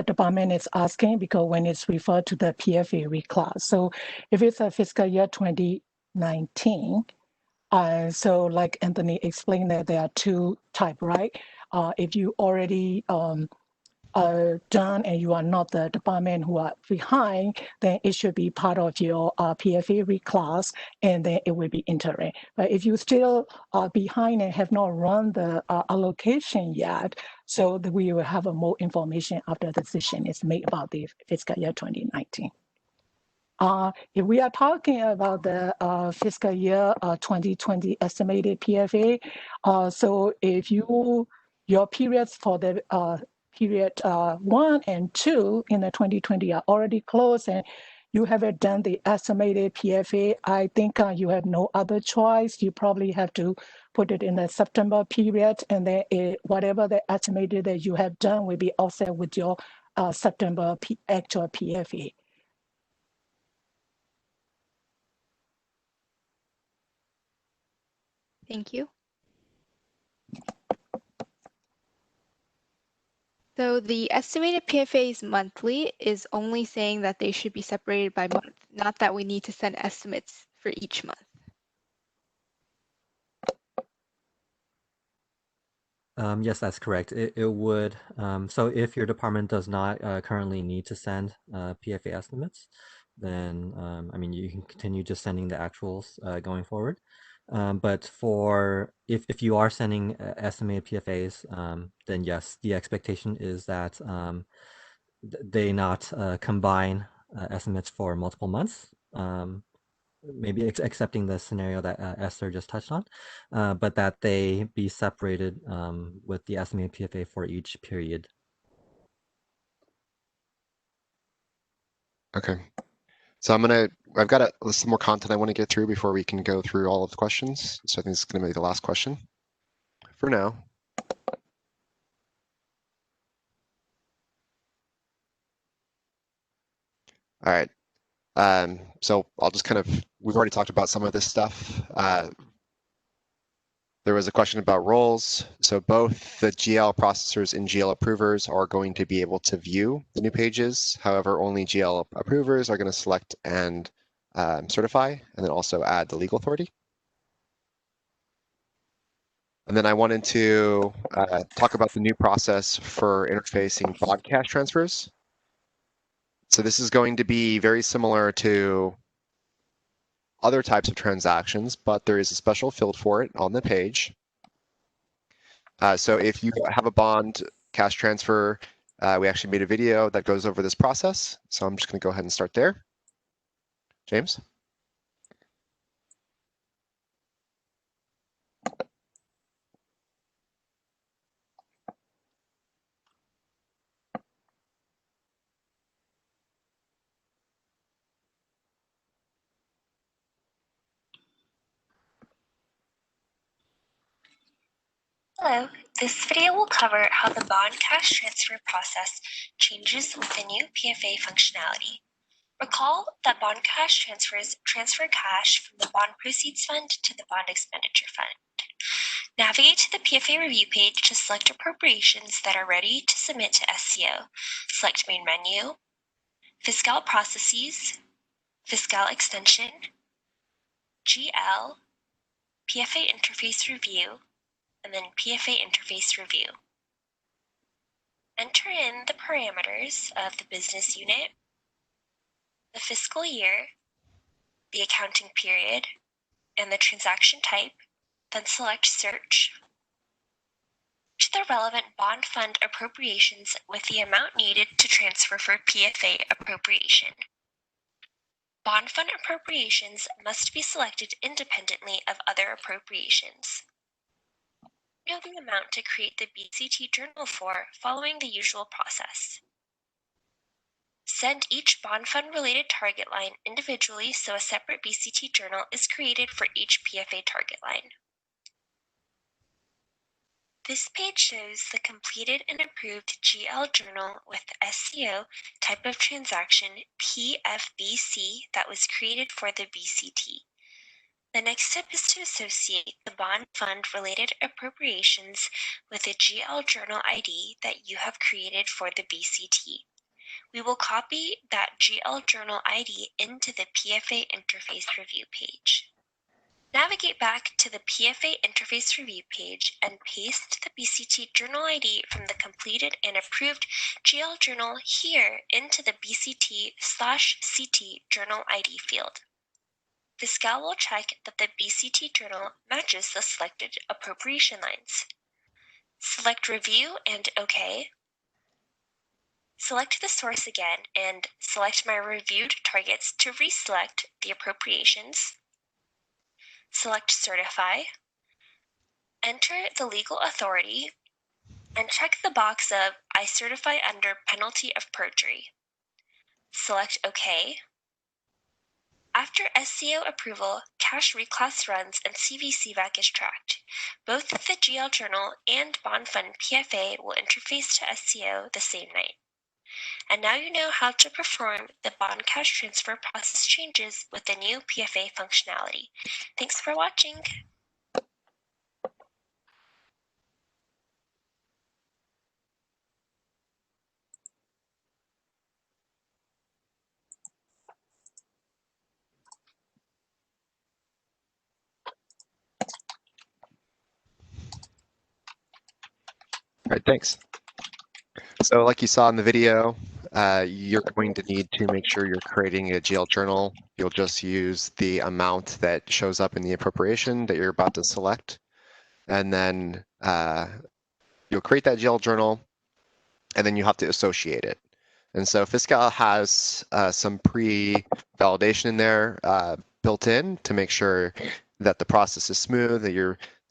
department is asking, because when it's referred to the PFA reclass. So if it's a fiscal year 2019, so like Anthony explained that there are two types, right? If you already done and you are not the department who are behind, then it should be part of your PFA reclass, and then it will be interim. But if you still are behind and have not run the allocation yet, so that we will have more information after the decision is made about the fiscal year 2019. If we are talking about the fiscal year 2020 estimated PFA, so if your periods for the period 1 and 2 in the 2020 are already closed and you haven't done the estimated PFA, I think you have no other choice. You probably have to put it in the September period, and then whatever the estimated that you have done will be offset with your September actual PFA. Thank you. So the estimated PFAs monthly is only saying that they should be separated by month, not that we need to send estimates for each month. Yes, that's correct. It would. So if your department does not currently need to send PFA estimates, then I mean, you can continue just sending the actuals going forward. But if you are sending estimated PFAs, then yes, the expectation is that they not combine estimates for multiple months. Maybe accepting the scenario that Esther just touched on, but that they be separated with the estimated PFA for each period. Okay. So I've got a list of more content I want to get through before we can go through all of the questions. So I think it's going to be the last question for now. All right. So I'll just we've already talked about some of this stuff. There was a question about roles. So both the GL processors and GL approvers are going to be able to view the new pages. However, only GL approvers are going to select and certify, and then also add the legal authority. And then I wanted to talk about the new process for interfacing bond cash transfers. So this is going to be very similar to other types of transactions, but there is a special field for it on the page. So if you have a bond cash transfer, we actually made a video that goes over this process. So I'm just going to go ahead and start there. James? Hello, this video will cover how the bond cash transfer process changes with the new PFA functionality. Recall that bond cash transfers transfer cash from the bond proceeds fund to the bond expenditure fund. Navigate to the PFA review page to select appropriations that are ready to submit to SCO. Select main menu, Fiscal Processes, Fiscal Extension, GL, PFA Interface Review, and then PFA Interface Review. Enter in the parameters of the business unit, the fiscal year, the accounting period, and the transaction type, then select Search. To the relevant bond fund appropriations with the amount needed to transfer for PFA appropriation. Bond fund appropriations must be selected independently of other appropriations. Know the amount to create the BCT journal for following the usual process. Send each bond fund related target line individually so a separate BCT journal is created for each PFA target line. This page shows the completed and approved GL journal with the SCO type of transaction PFBC that was created for the BCT. The next step is to associate the bond fund related appropriations with a GL journal ID that you have created for the BCT. We will copy that GL journal ID into the PFA Interface Review page. Navigate back to the PFA Interface Review page and paste the BCT journal ID from the completed and approved GL journal here into the BCT/CT journal ID field. Fiscal will check that the BCT journal matches the selected appropriation lines. Select Review and OK. Select the source again and select My Reviewed Targets to reselect the appropriations. Select Certify. Enter the legal authority and check the box of I certify under penalty of perjury. Select OK. After SCO approval, cash reclass runs and CVCVAC is tracked. Both the GL Journal and Bond Fund PFA will interface to SCO the same night. And now you know how to perform the bond cash transfer process changes with the new PFA functionality. Thanks for watching. All right, thanks. So like you saw in the video, you're going to need to make sure you're creating a GL journal. You'll just use the amount that shows up in the appropriation that you're about to select. And then you'll create that GL journal, and then you have to associate it. And so Fiscal has some pre-validation in there built in to make sure that the process is smooth,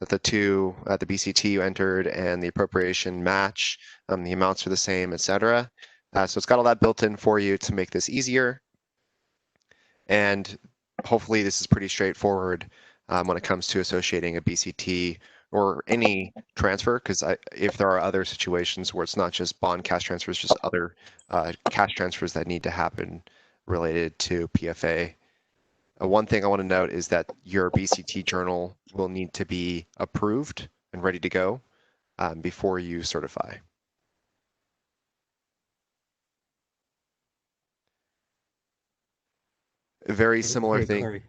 that the two, the BCT you entered and the appropriation match, the amounts are the same, etc. So it's got all that built in for you to make this easier. And hopefully this is pretty straightforward when it comes to associating a BCT or any transfer, because if there are other situations where it's not just bond cash transfers, just other cash transfers that need to happen related to PFA. One thing I want to note is that your BCT journal will need to be approved and ready to go before you certify. A very similar Hey, thing. Corey,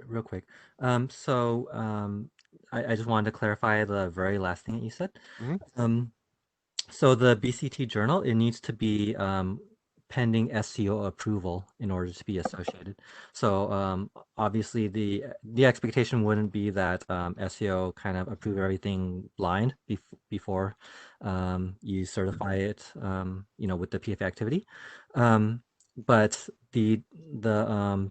real quick. I just wanted to clarify the very last thing that you said. So the BCT journal, it needs to be pending SCO approval in order to be associated. So obviously the expectation wouldn't be that SCO kind of approve everything blind before you certify it, with the PFA activity. But the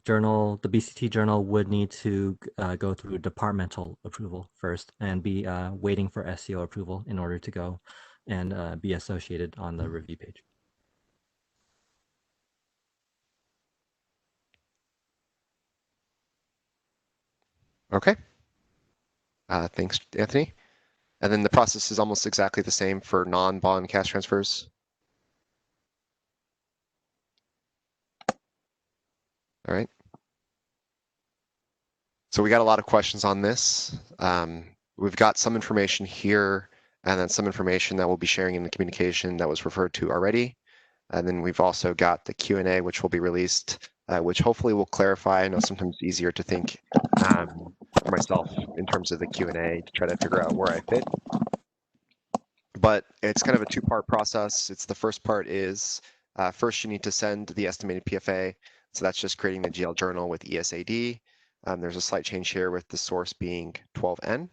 journal, the BCT journal would need to go through departmental approval first and be waiting for SCO approval in order to go and be associated on the review page. Okay. Thanks, Anthony. And then the process is almost exactly the same for non-bond cash transfers. All right. So we got a lot of questions on this. We've got some information here and then some information that we'll be sharing in the communication that was referred to already. And then we've also got the Q&A, which will be released, which hopefully will clarify. I know sometimes it's easier to think for myself in terms of the Q&A to try to figure out where I fit. But it's kind of a two-part process. It's the first part is first you need to send the estimated PFA. So that's just creating the GL journal with ESAD. There's a slight change here with the source being 12N,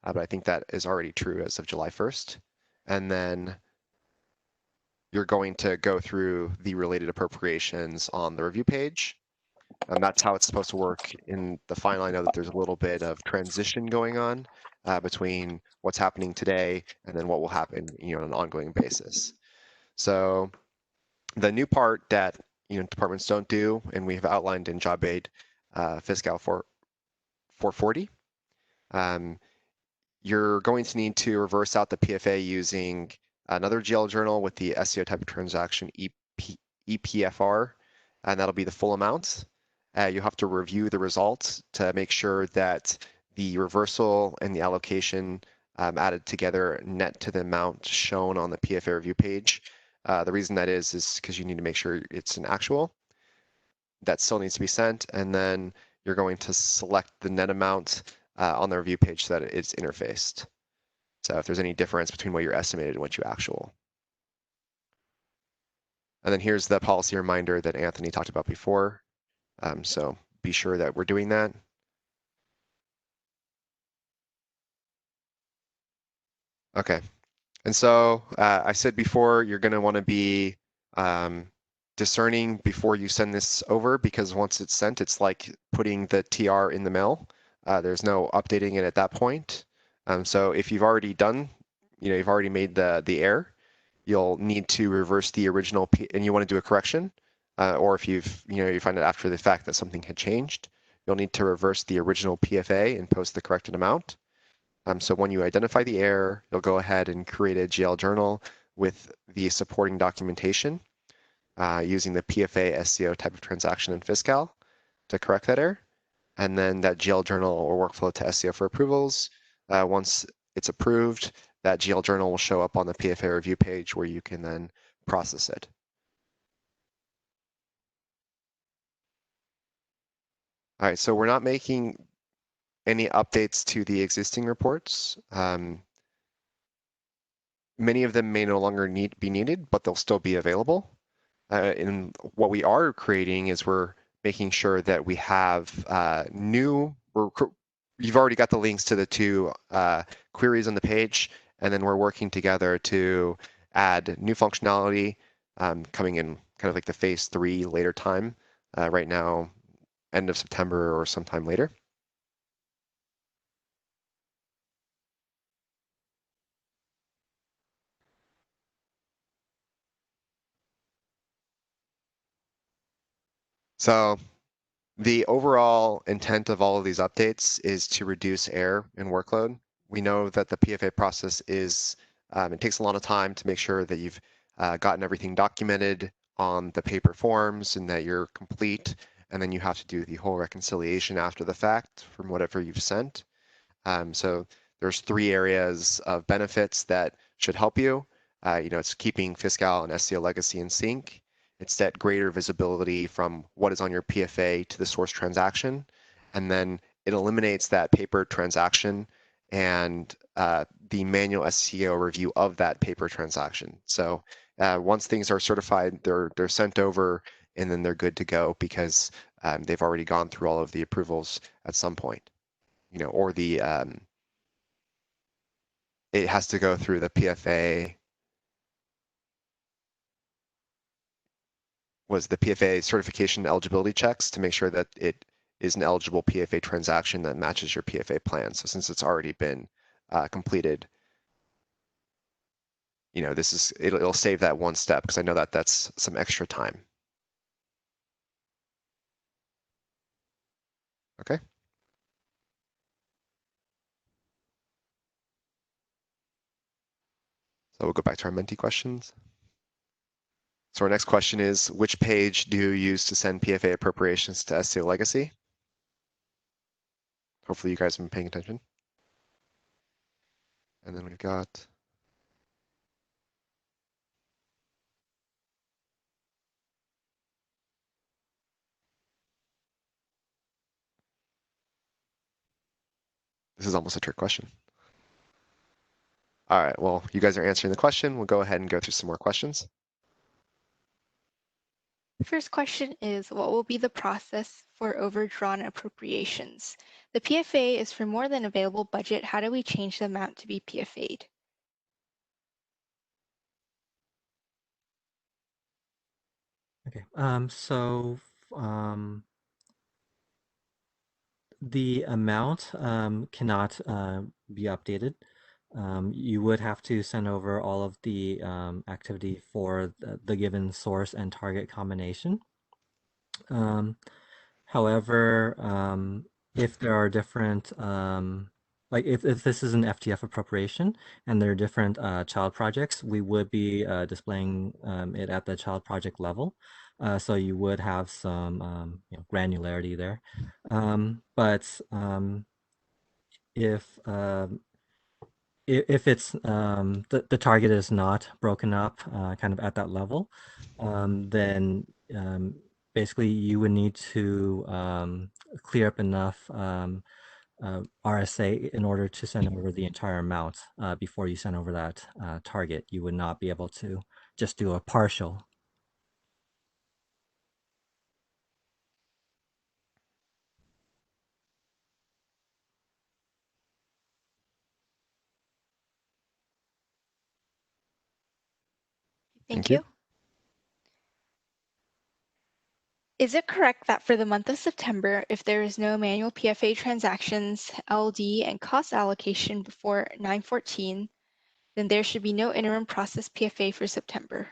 but I think that is already true as of July 1st. And then you're going to go through the related appropriations on the review page. And that's how it's supposed to work in the final. I know that there's a little bit of transition going on between what's happening today and then what will happen, on an ongoing basis. So the new part that departments don't do, and we have outlined in Job Aid Fiscal 440, you're going to need to reverse out the PFA using another GL journal with the SEO type of transaction EPFR, and that'll be the full amount. You have to review the results to make sure that the reversal and the allocation added together net to the amount shown on the PFA review page. The reason that is because you need to make sure it's an actual. That still needs to be sent, and then you're going to select the net amount on the review page so that it's interfaced. So if there's any difference between what you're estimated and what you actual. And then here's the policy reminder that Anthony talked about before. So be sure that we're doing that. Okay. And so I said before, you're going to want to be discerning before you send this over, because once it's sent, it's like putting the TR in the mail. There's no updating it at that point. So if you've already done, you've already made the error, you'll need to reverse the original, and you want to do a correction, or if you find it after the fact that something had changed, you'll need to reverse the original PFA and post the corrected amount. So when you identify the error, you'll go ahead and create a GL journal with the supporting documentation using the PFA SEO type of transaction in Fiscal to correct that error. And then that GL journal or workflow to SEO for approvals. Once it's approved, that GL journal will show up on the PFA review page where you can then process it. All right, so we're not making any updates to the existing reports. Many of them may no longer be needed, but they'll still be available. And what we are creating is we're making sure that we have you've already got the links to the two queries on the page, and then we're working together to add new functionality coming in kind of like the phase 3 later time, right now, end of September or sometime later. So the overall intent of all of these updates is to reduce error and workload. We know that the PFA process is, it takes a lot of time to make sure that you've gotten everything documented on the paper forms and that you're complete, and then you have to do the whole reconciliation after the fact from whatever you've sent. So there's 3 areas of benefits that should help you. It's keeping Fiscal and SEO legacy in sync. It's that greater visibility from what is on your PFA to the source transaction. And then it eliminates that paper transaction and the manual SEO review of that paper transaction. So once things are certified, they're sent over and then they're good to go because they've already gone through all of the approvals at some point. Or it has to go through the PFA. Was the PFA certification eligibility checks to make sure that it is an eligible PFA transaction that matches your PFA plan. So since it's already been completed, it'll save that one step because I know that that's some extra time. Okay. So we'll go back to our Menti questions. So our next question is, which page do you use to send PFA appropriations to SEO legacy? Hopefully you guys have been paying attention. And then we've got This is almost a trick question. All right, well, you guys are answering the question. We'll go ahead and go through some more questions. The first question is, what will be the process for overdrawn appropriations? The PFA is for more than available budget. How do we change the amount to be PFA'd? Okay, so the amount cannot be updated. You would have to send over all of the activity for the given source and target combination. However, if there are different, like if this is an FTF appropriation and there are different child projects, we would be displaying it at the child project level. So you would have some granularity there. But if if it's the target is not broken up kind of at that level, then basically you would need to clear up enough RSA in order to send over the entire amount before you send over that target. You would not be able to just do a partial. Thank you. Is it correct that for the month of September, if there is no manual PFA transactions, LD, and cost allocation before 9/14, then there should be no interim process PFA for September?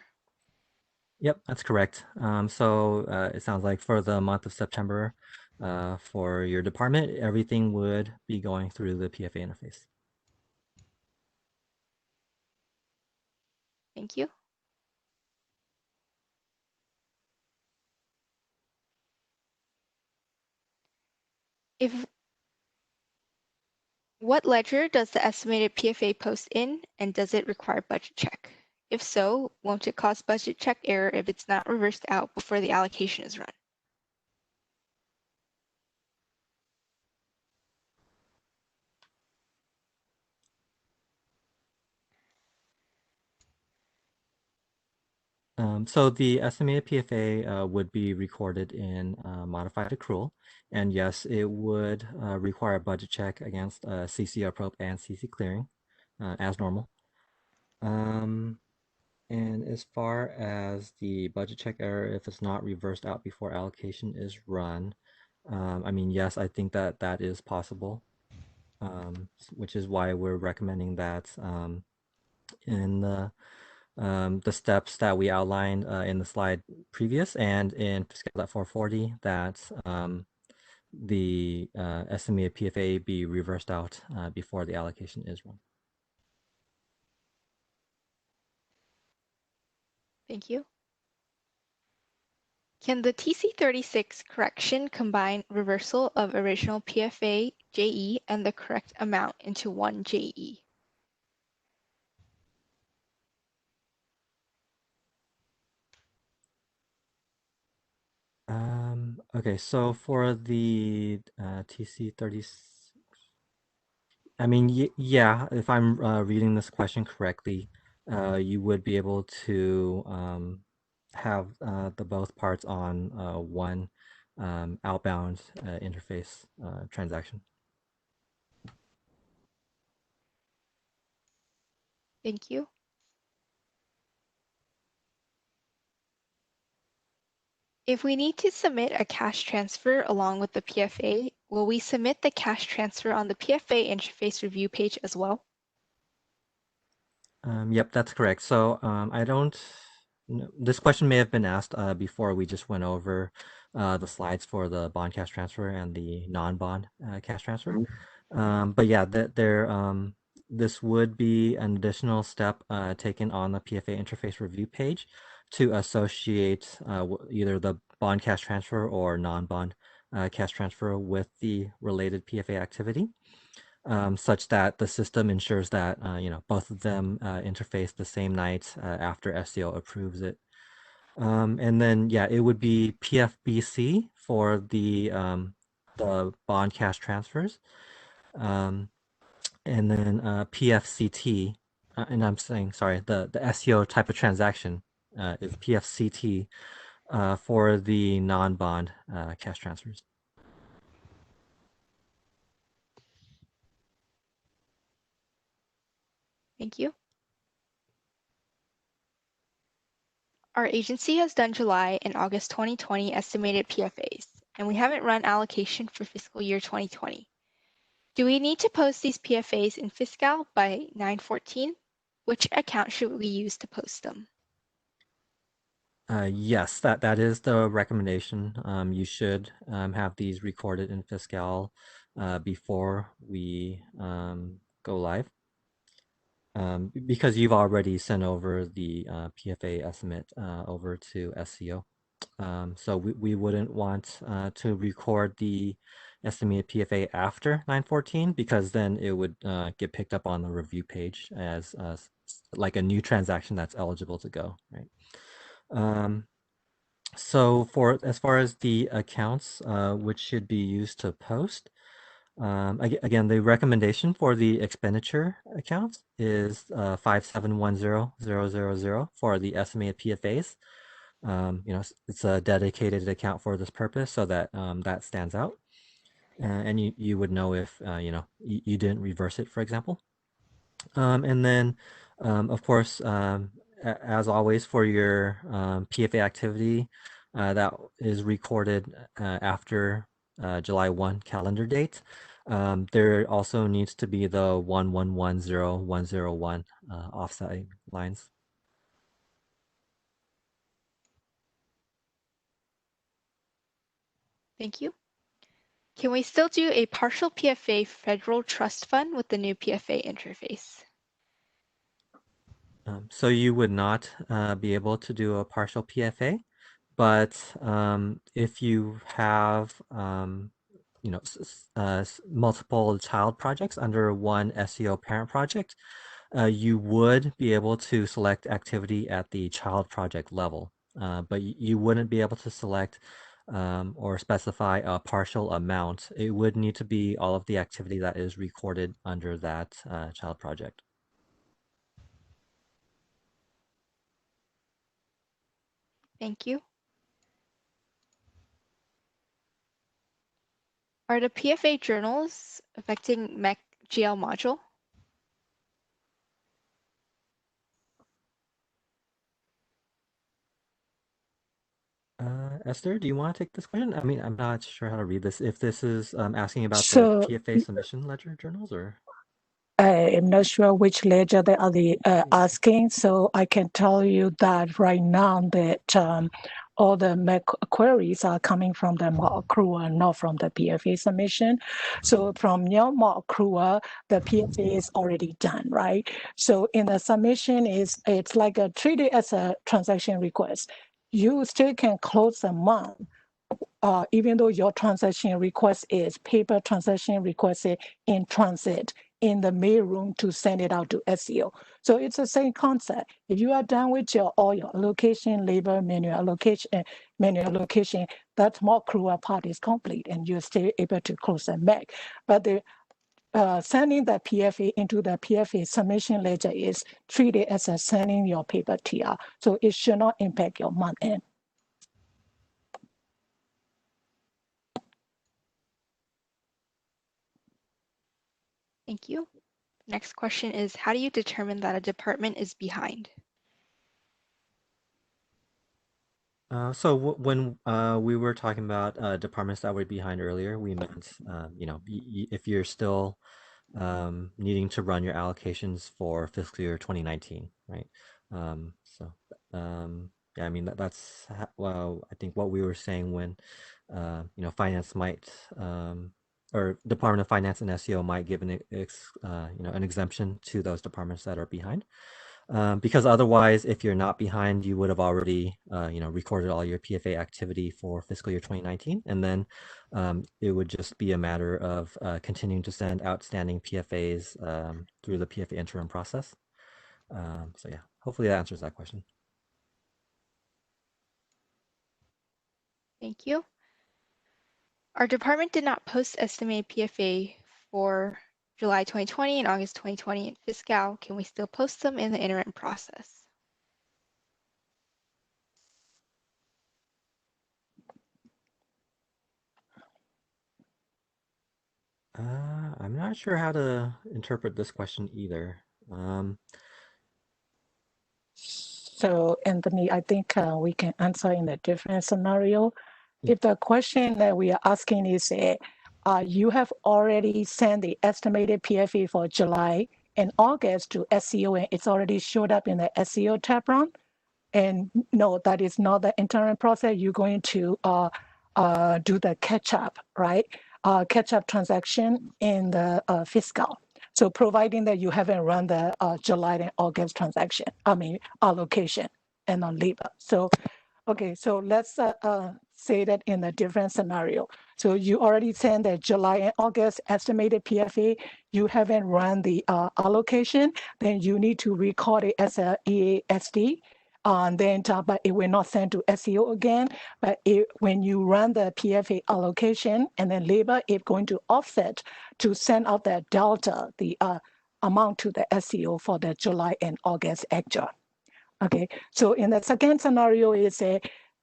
Yep, that's correct. So it sounds like for the month of September, for your department, everything would be going through the PFA interface. Thank you. What ledger does the estimated PFA post in, and does it require budget check? If so, won't it cause budget check error if it's not reversed out before the allocation is run? So the estimated PFA would be recorded in modified accrual, and yes, it would require a budget check against CC approp and CC clearing as normal. And as far as the budget check error, if it's not reversed out before allocation is run, I mean, yes, I think that that is possible, which is why we're recommending that in the steps that we outlined in the slide previous and in Schedule 440 that the estimated PFA be reversed out before the allocation is run. Thank you. Can the TC36 correction combine reversal of original PFA JE and the correct amount into one JE? Okay, so for the TC30, I mean, yeah, if I'm reading this question correctly, you would be able to have the both parts on one outbound interface transaction. Thank you. If we need to submit a cash transfer along with the PFA, will we submit the cash transfer on the PFA interface review page as well? Yep, that's correct. So I don't. This question may have been asked before we just went over the slides for the bond cash transfer and the non-bond cash transfer. But yeah, this would be an additional step taken on the PFA interface review page to associate either the bond cash transfer or non-bond cash transfer with the related PFA activity. Such that the system ensures that both of them interface the same night after SEO approves it. And then yeah, it would be PFBC for the bond cash transfers. And then PFCT, and I'm saying, sorry, the SEO type of transaction is PFCT for the non-bond cash transfers. Thank you. Our agency has done July and August 2020 estimated PFAs, and we haven't run allocation for fiscal year 2020. Do we need to post these PFAs in Fiscal by 9/14? Which account should we use to post them? Yes, that is the recommendation. You should have these recorded in Fiscal before we go live. Because you've already sent over the PFA estimate over to SEO. So we wouldn't want to record the estimated PFA after 9/14 because then it would get picked up on the review page as like a new transaction that's eligible to go, right? So for as far as the accounts which should be used to post, again, the recommendation for the expenditure accounts is 5710000 for the estimated PFAs. It's a dedicated account for this purpose, so that that stands out, and you would know if you didn't reverse it, for example. And then, of course, as always, for your PFA activity that is recorded after July 1 calendar date, there also needs to be the 1110101 offset lines. Thank you. Can we still do a partial PFA federal trust fund with the new PFA interface? So you would not be able to do a partial PFA, but if you have multiple child projects under one SEO parent project, you would be able to select activity at the child project level, but you wouldn't be able to select or specify a partial amount. It would need to be all of the activity that is recorded under that child project. Thank you. Are the PFA journals affecting MEC GL module? Esther, do you want to take this question? I mean, I'm not sure how to read this. If this is asking about the So PFA submission ledger journals, or I'm not sure which ledger they are asking, so I can tell you that right now that all the queries are coming from the mock accrual, not from the PFA submission. So from your mock accrual, the PFA is already done, right? So in the submission, it's like treated as a transaction request. You still can close the month. Even though your transaction request is paper transaction requested in transit in the mail room to send it out to SEO. So it's the same concept. If you are done with all your allocation, labor, manual allocation, that more accrual part is complete and you're still able to close the MAC. But the sending the PFA into the PFA submission ledger is treated as a sending your paper TR. So it should not impact your month end. Thank you. Next question is, how do you determine that a department is behind? So when we were talking about departments that were behind earlier, we meant if you're still needing to run your allocations for fiscal year 2019, right? Yeah, I mean that's well, I think what we were saying when finance might or Department of Finance and SEO might give an exemption to those departments that are behind. Because otherwise, if you're not behind, you would have already, recorded all your PFA activity for fiscal year 2019, and then it would just be a matter of continuing to send outstanding PFAs through the PFA Interim process. So yeah, hopefully that answers that question. Thank you. Our department did not post estimated PFA for July 2020 and August 2020 in fiscal, can we still post them in the interim process? I'm not sure how to interpret this question either. So, Anthony, I think we can answer in a different scenario. If the question that we are asking is, you have already sent the estimated PFE for July and August to SEO, and it's already showed up in the SEO tab run, and no, that is not the interim process. You're going to do the catch up, right? Catch up transaction in the fiscal. So providing that you haven't run the July and August transaction, allocation and on labor. So, okay, so let's say that in a different scenario. So you already sent the July and August estimated PFA, you haven't run the allocation, then you need to record it as a EASD. But it will not send to SEO again. But when you run the PFA allocation and then labor, it's going to offset to send out the delta, the amount to the SEO for the July and August actual. Okay, so in the second scenario is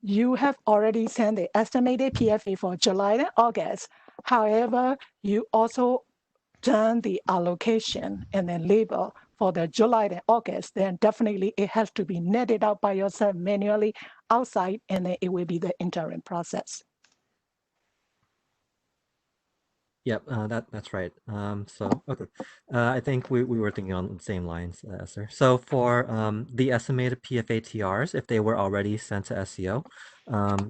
you have already sent the estimated PFA for July and August. However, you also done the allocation and then label for the July and August, then definitely it has to be netted out by yourself manually outside, and then it will be the interim process. Yep, that's right. Okay, I think we were thinking on the same lines, Esther. So for the estimated PFA TRs, if they were already sent to SEO,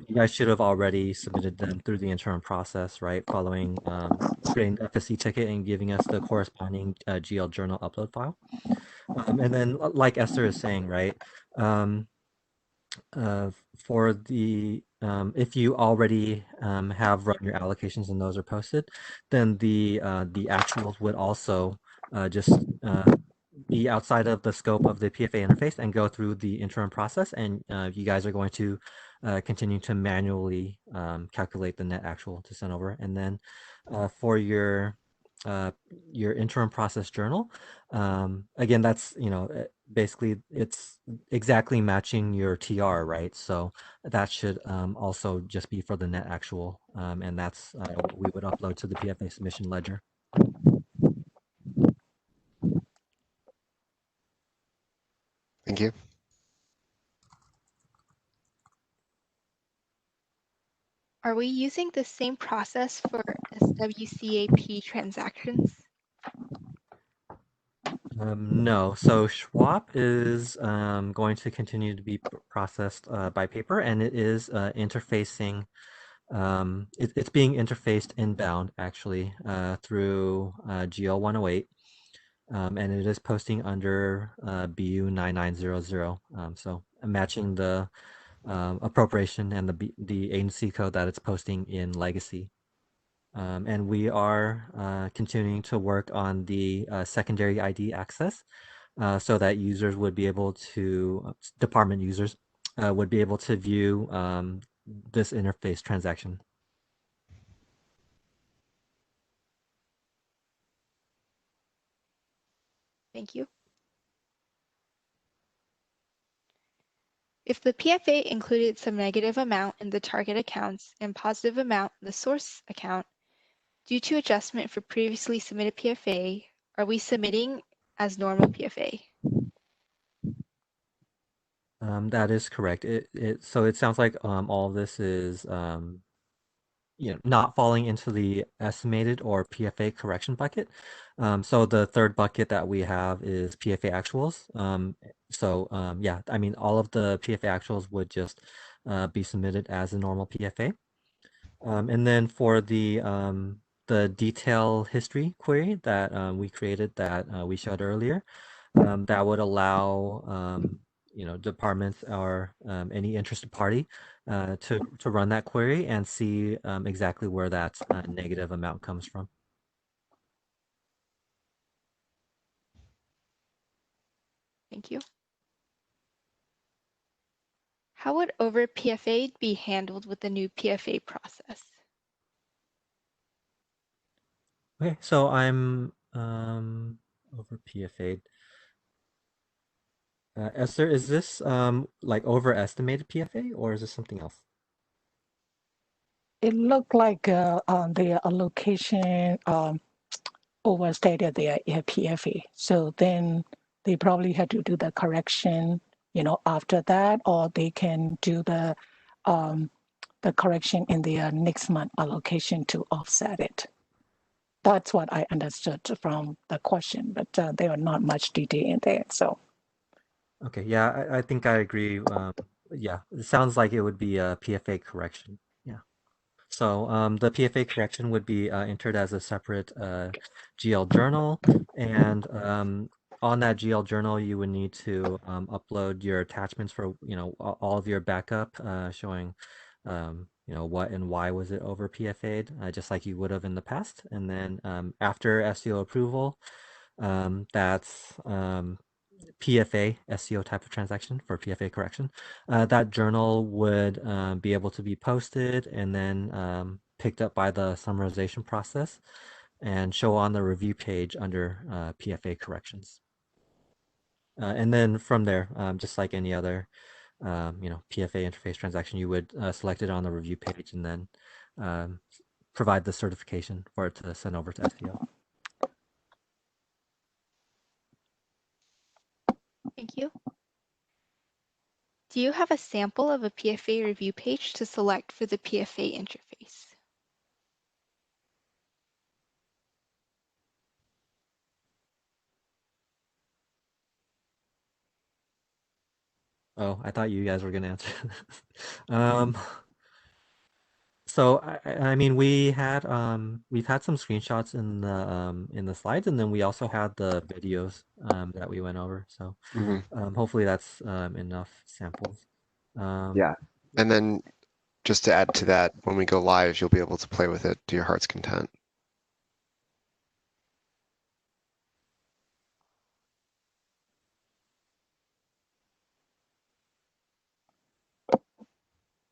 you guys should have already submitted them through the interim process, right? Following creating the FSC ticket and giving us the corresponding GL journal upload file. And then, like Esther is saying, right? For the if you already have run your allocations and those are posted, then the actuals would also just be outside of the scope of the PFA interface and go through the interim process, and you guys are going to continue to manually calculate the net actual to send over. And then for your interim process journal, again, that's basically it's exactly matching your TR, right? So that should also just be for the net actual, and that's what we would upload to the PFA submission ledger. Thank you. Are we using the same process for SWCAP transactions? No, so SWAP is going to continue to be processed by paper, and it is interfacing. It's being interfaced inbound actually through GL 108, and it is posting under BU 9900. So matching the appropriation and the agency code that it's posting in legacy. And we are continuing to work on the secondary ID access so that users would be able to, department users would be able to view this interface transaction. Thank you. If the PFA included some negative amount in the target accounts and positive amount in the source account, due to adjustment for previously submitted PFA, are we submitting as normal PFA? That is correct. So it sounds like all of this is not falling into the estimated or PFA correction bucket. So the third bucket that we have is PFA actuals. Yeah, I mean, all of the PFA actuals would just be submitted as a normal PFA. And then for the detail history query that we created that we showed earlier, that would allow departments or any interested party to run that query and see exactly where that negative amount comes from. Thank you. How would over PFA be handled with the new PFA process? Okay, so I'm Over PFA. Esther, is this like overestimated PFA or is this something else? It looked like the allocation overstated their PFA. So then they probably had to do the correction, after that, or they can do the correction in their next month allocation to offset it. That's what I understood from the question, but there are not much detail in there. So Okay, yeah, I think I agree. Yeah, it sounds like it would be a PFA correction. Yeah. So the PFA correction would be entered as a separate GL journal, and on that GL journal, you would need to upload your attachments for all of your backup, showing what and why was it over PFA'd, just like you would have in the past. And then after SEO approval, that's PFA SEO type of transaction for PFA correction. That journal would be able to be posted and then picked up by the summarization process and show on the review page under PFA corrections. And then from there, just like any other PFA interface transaction, you would select it on the review page and then provide the certification for it to send over to SEO. Thank you. Do you have a sample of a PFA review page to select for the PFA interface? Oh, I thought you guys were going to answer. um, So I mean we've had some screenshots in the slides, and then we also had the videos that we went over. So hopefully that's enough samples. Yeah. And then just to add to that, when we go live, you'll be able to play with it to your heart's content.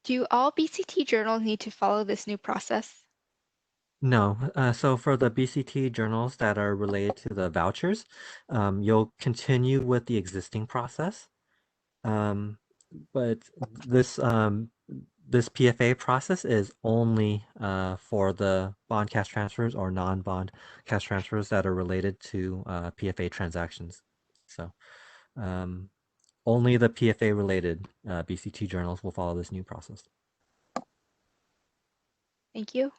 Do all BCT journals need to follow this new process? No, so for the BCT journals that are related to the vouchers, you'll continue with the existing process. But this this PFA process is only for the bond cash transfers or non-bond cash transfers that are related to PFA transactions. So only the PFA related BCT journals will follow this new process. Thank you.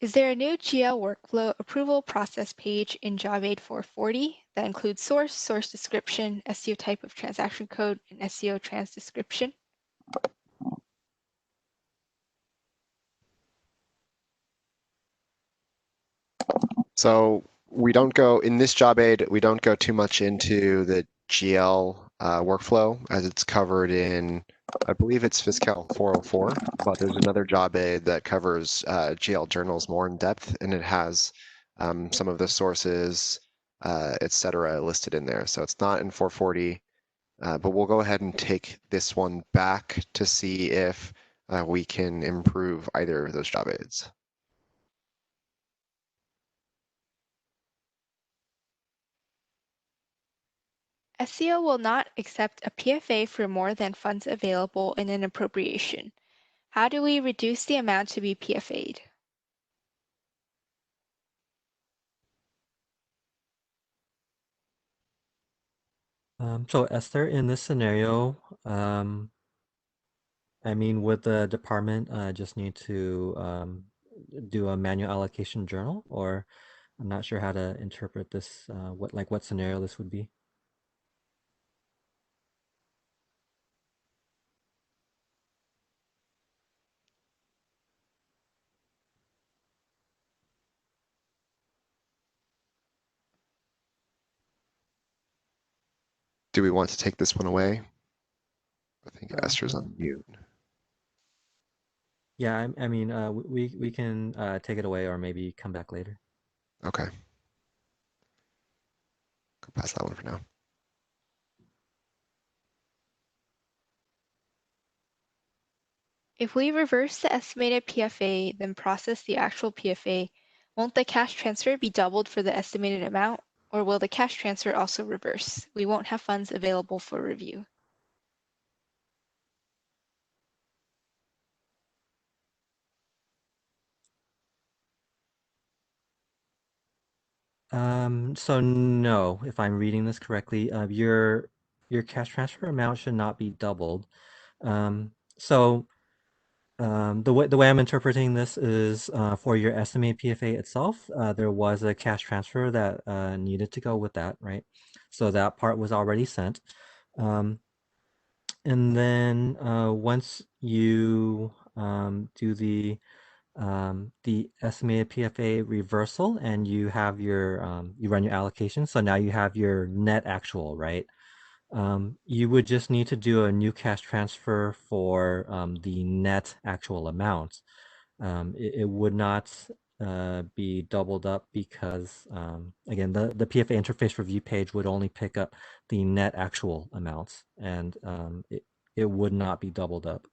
Is there a new GL workflow approval process page in Job Aid 440 that includes source, source description, SEO type of transaction code, and SEO trans description? So we don't go in this job aid, we don't go too much into the GL workflow as it's covered in, I believe it's Fiscal 404, but there's another job aid that covers GL journals more in depth, and it has some of the sources, et cetera, listed in there. So it's not in 440, but we'll go ahead and take this one back to see if we can improve either of those job aids. SEO will not accept a PFA for more than funds available in an appropriation. How do we reduce the amount to be PFA'd? So Esther, in this scenario, I mean, would the department just need to do a manual allocation journal, or I'm not sure how to interpret this, what scenario this would be. Do we want to take this one away? I think Esther's Uh, on mute. Yeah, I mean, we can take it away or maybe come back later. Okay. Go past that one for now. If we reverse the estimated PFA, then process the actual PFA, won't the cash transfer be doubled for the estimated amount, or will the cash transfer also reverse? We won't have funds available for review. So no, if I'm reading this correctly, your cash transfer amount should not be doubled. So the way I'm interpreting this is for your estimated PFA itself, there was a cash transfer that needed to go with that, right? So that part was already sent. And then once you do the estimated PFA reversal and you have your you run your allocation, so now you have your net actual, right? You would just need to do a new cash transfer for the net actual amount. It would not be doubled up because, again, the PFA interface review page would only pick up the net actual amounts, and it would not be doubled up.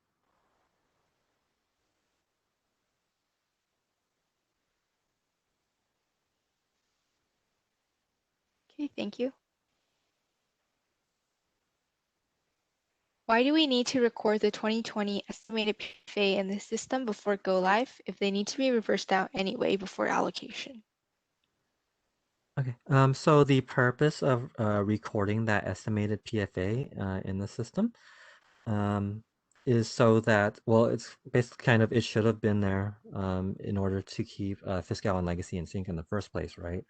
Okay, thank you. Why do we need to record the 2020 estimated PFA in the system before go live if they need to be reversed out anyway before allocation? Okay, so the purpose of recording that estimated PFA in the system is so that, well, it's basically kind of, it should have been there in order to keep fiscal and legacy in sync in the first place, right?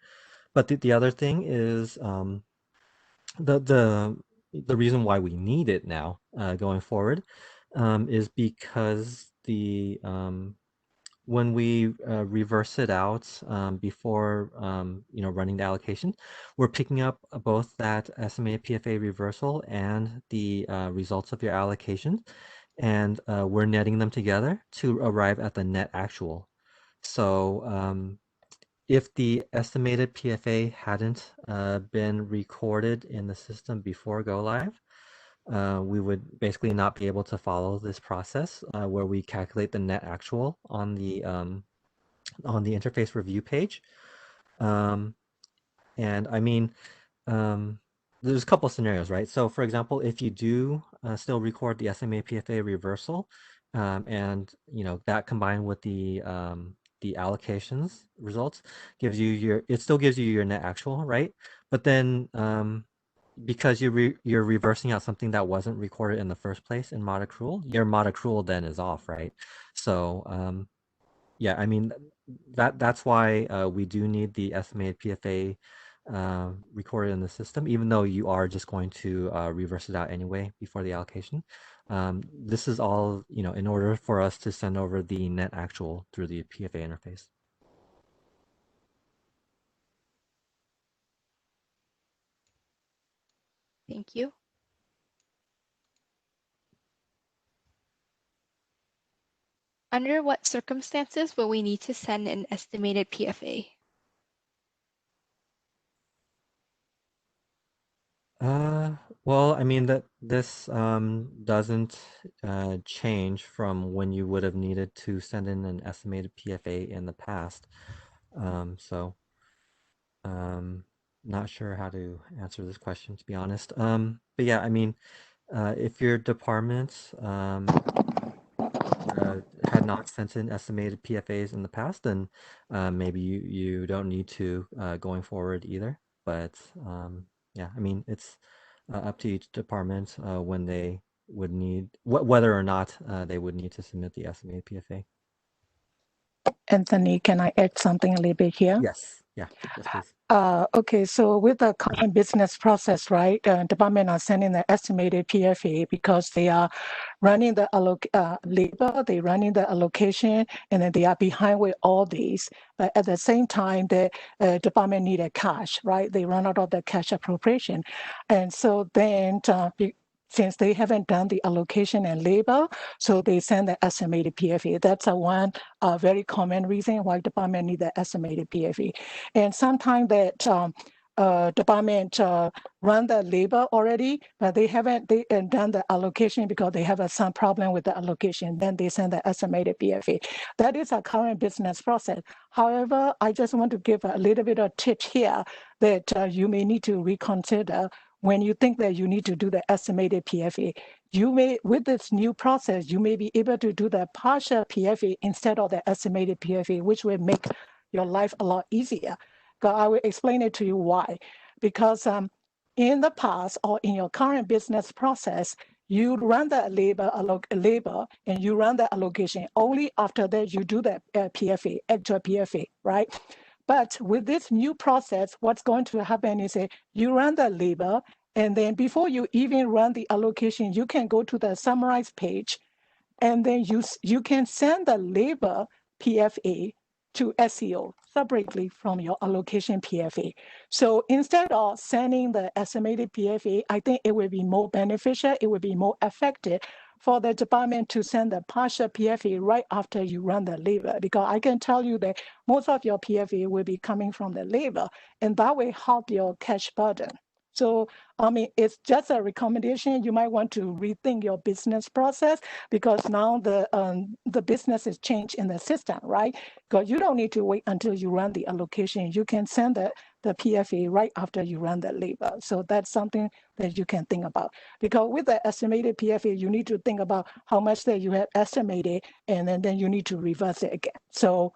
But the other thing is the the reason why we need it now going forward is because the when we reverse it out before running the allocation, we're picking up both that estimated PFA reversal and the results of your allocation, and we're netting them together to arrive at the net actual. So if the estimated PFA hadn't been recorded in the system before go live, we would basically not be able to follow this process where we calculate the net actual on the interface review page. And I mean, there's a couple scenarios, right? So for example, if you do still record the SMA PFA reversal, and that combined with the allocations results gives you it still gives you your net actual, right? But then because you're reversing out something that wasn't recorded in the first place in mod accrual, your mod accrual then is off, right? So yeah, I mean that's why we do need the estimated PFA recorded in the system, even though you are just going to reverse it out anyway before the allocation. This is all in order for us to send over the net actual through the PFA interface. Thank you. Under what circumstances will we need to send an estimated PFA? Well, I mean that this doesn't change from when you would have needed to send in an estimated PFA in the past. So not sure how to answer this question, to be honest. But yeah, I mean, if your department had not sent in estimated PFAs in the past, then maybe you don't need to going forward either. But yeah, I mean, it's up to each department when they would need whether or not they would need to submit the estimated PFA. Anthony, can I add something a little bit here? Yes. Yeah. Yes, please. Okay, so with the common business process, right, department are sending the estimated PFA because they are running the labor, they running the allocation, and then they are behind with all these. But at the same time, the department needed cash, right? They run out of the cash appropriation. And so then since they haven't done the allocation and labor, so they send the estimated PFA. That's one very common reason why department need the estimated PFA. And sometimes that department run the labor already, but they haven't done the allocation because they have some problem with the allocation. Then they send the estimated PFA. That is a current business process. However, I just want to give a little bit of tip here that you may need to reconsider when you think that you need to do the estimated PFA. You may, with this new process, you may be able to do the partial PFA instead of the estimated PFA, which will make your life a lot easier. I will explain it to you why. Because in the past or in your current business process, you run the labor and you run the allocation. Only after that you do the PFA, actual PFA, right? But with this new process, what's going to happen is you run the labor, and then before you even run the allocation, you can go to the summarize page, and then you can send the labor PFA to SEO separately from your allocation PFA. So instead of sending the estimated PFA, I think it would be more beneficial, it would be more effective for the department to send the partial PFA right after you run the labor, because I can tell you that most of your PFA will be coming from the labor, and that will help your cash burden. So, I mean, it's just a recommendation. You might want to rethink your business process, because now the business is changed in the system, right? Because you don't need to wait until you run the allocation. You can send the PFA right after you run the labor. So that's something that you can think about. Because with the estimated PFA, you need to think about how much that you have estimated, and then you need to reverse it again. So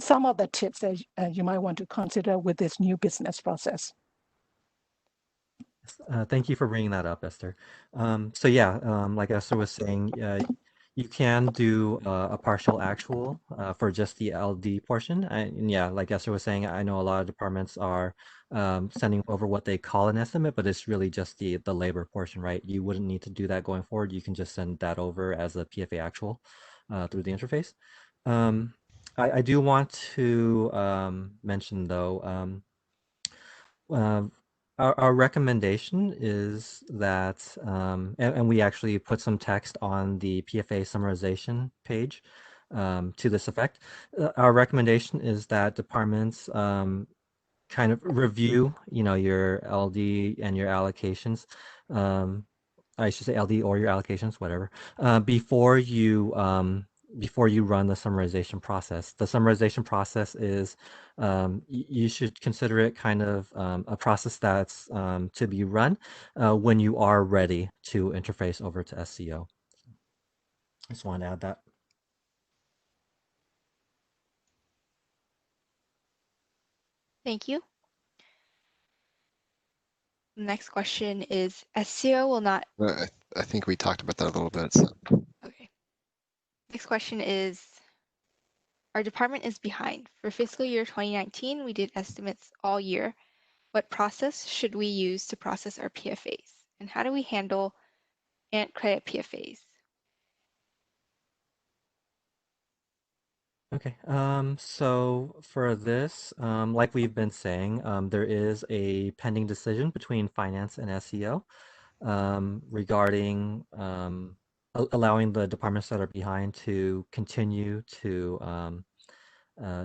some of the tips that you might want to consider with this new business process. Thank you for bringing that up, Esther. So yeah, like Esther was saying, you can do a partial actual for just the LD portion. And yeah, like Esther was saying, I know a lot of departments are sending over what they call an estimate, but it's really just the labor portion, right? You wouldn't need to do that going forward. You can just send that over as a PFA actual through the interface. I do want to mention though, our recommendation is that, and we actually put some text on the PFA summarization page to this effect. Our recommendation is that departments kind of review, your LD and your allocations. I should say LD or your allocations, whatever, before you run the summarization process. The summarization process is, you should consider it kind of a process that's to be run when you are ready to interface over to SEO. I just wanted to add that. Thank you. Next question is, SEO will not... I think we talked about that a little bit. So. Okay. Next question is, our department is behind. For fiscal year 2019, we did estimates all year. What process should we use to process our PFAs? And how do we handle and credit PFAs? Okay, so for this, like we've been saying, there is a pending decision between finance and SEO regarding allowing the departments that are behind to continue to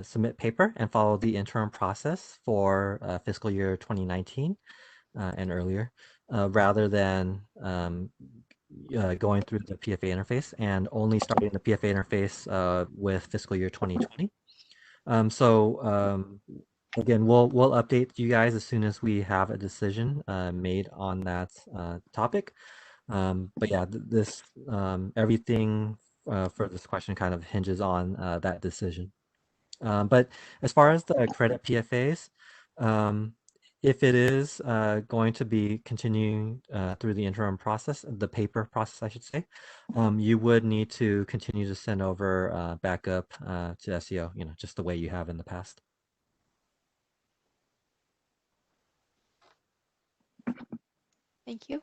submit paper and follow the interim process for fiscal year 2019 and earlier, rather than going through the PFA interface and only starting the PFA interface with fiscal year 2020. Again, we'll update you guys as soon as we have a decision made on that topic. But yeah, this everything for this question kind of hinges on that decision. But as far as the credit PFAs, if it is going to be continuing through the interim process, the paper process, I should say, you would need to continue to send over backup to SEO, just the way you have in the past. Thank you.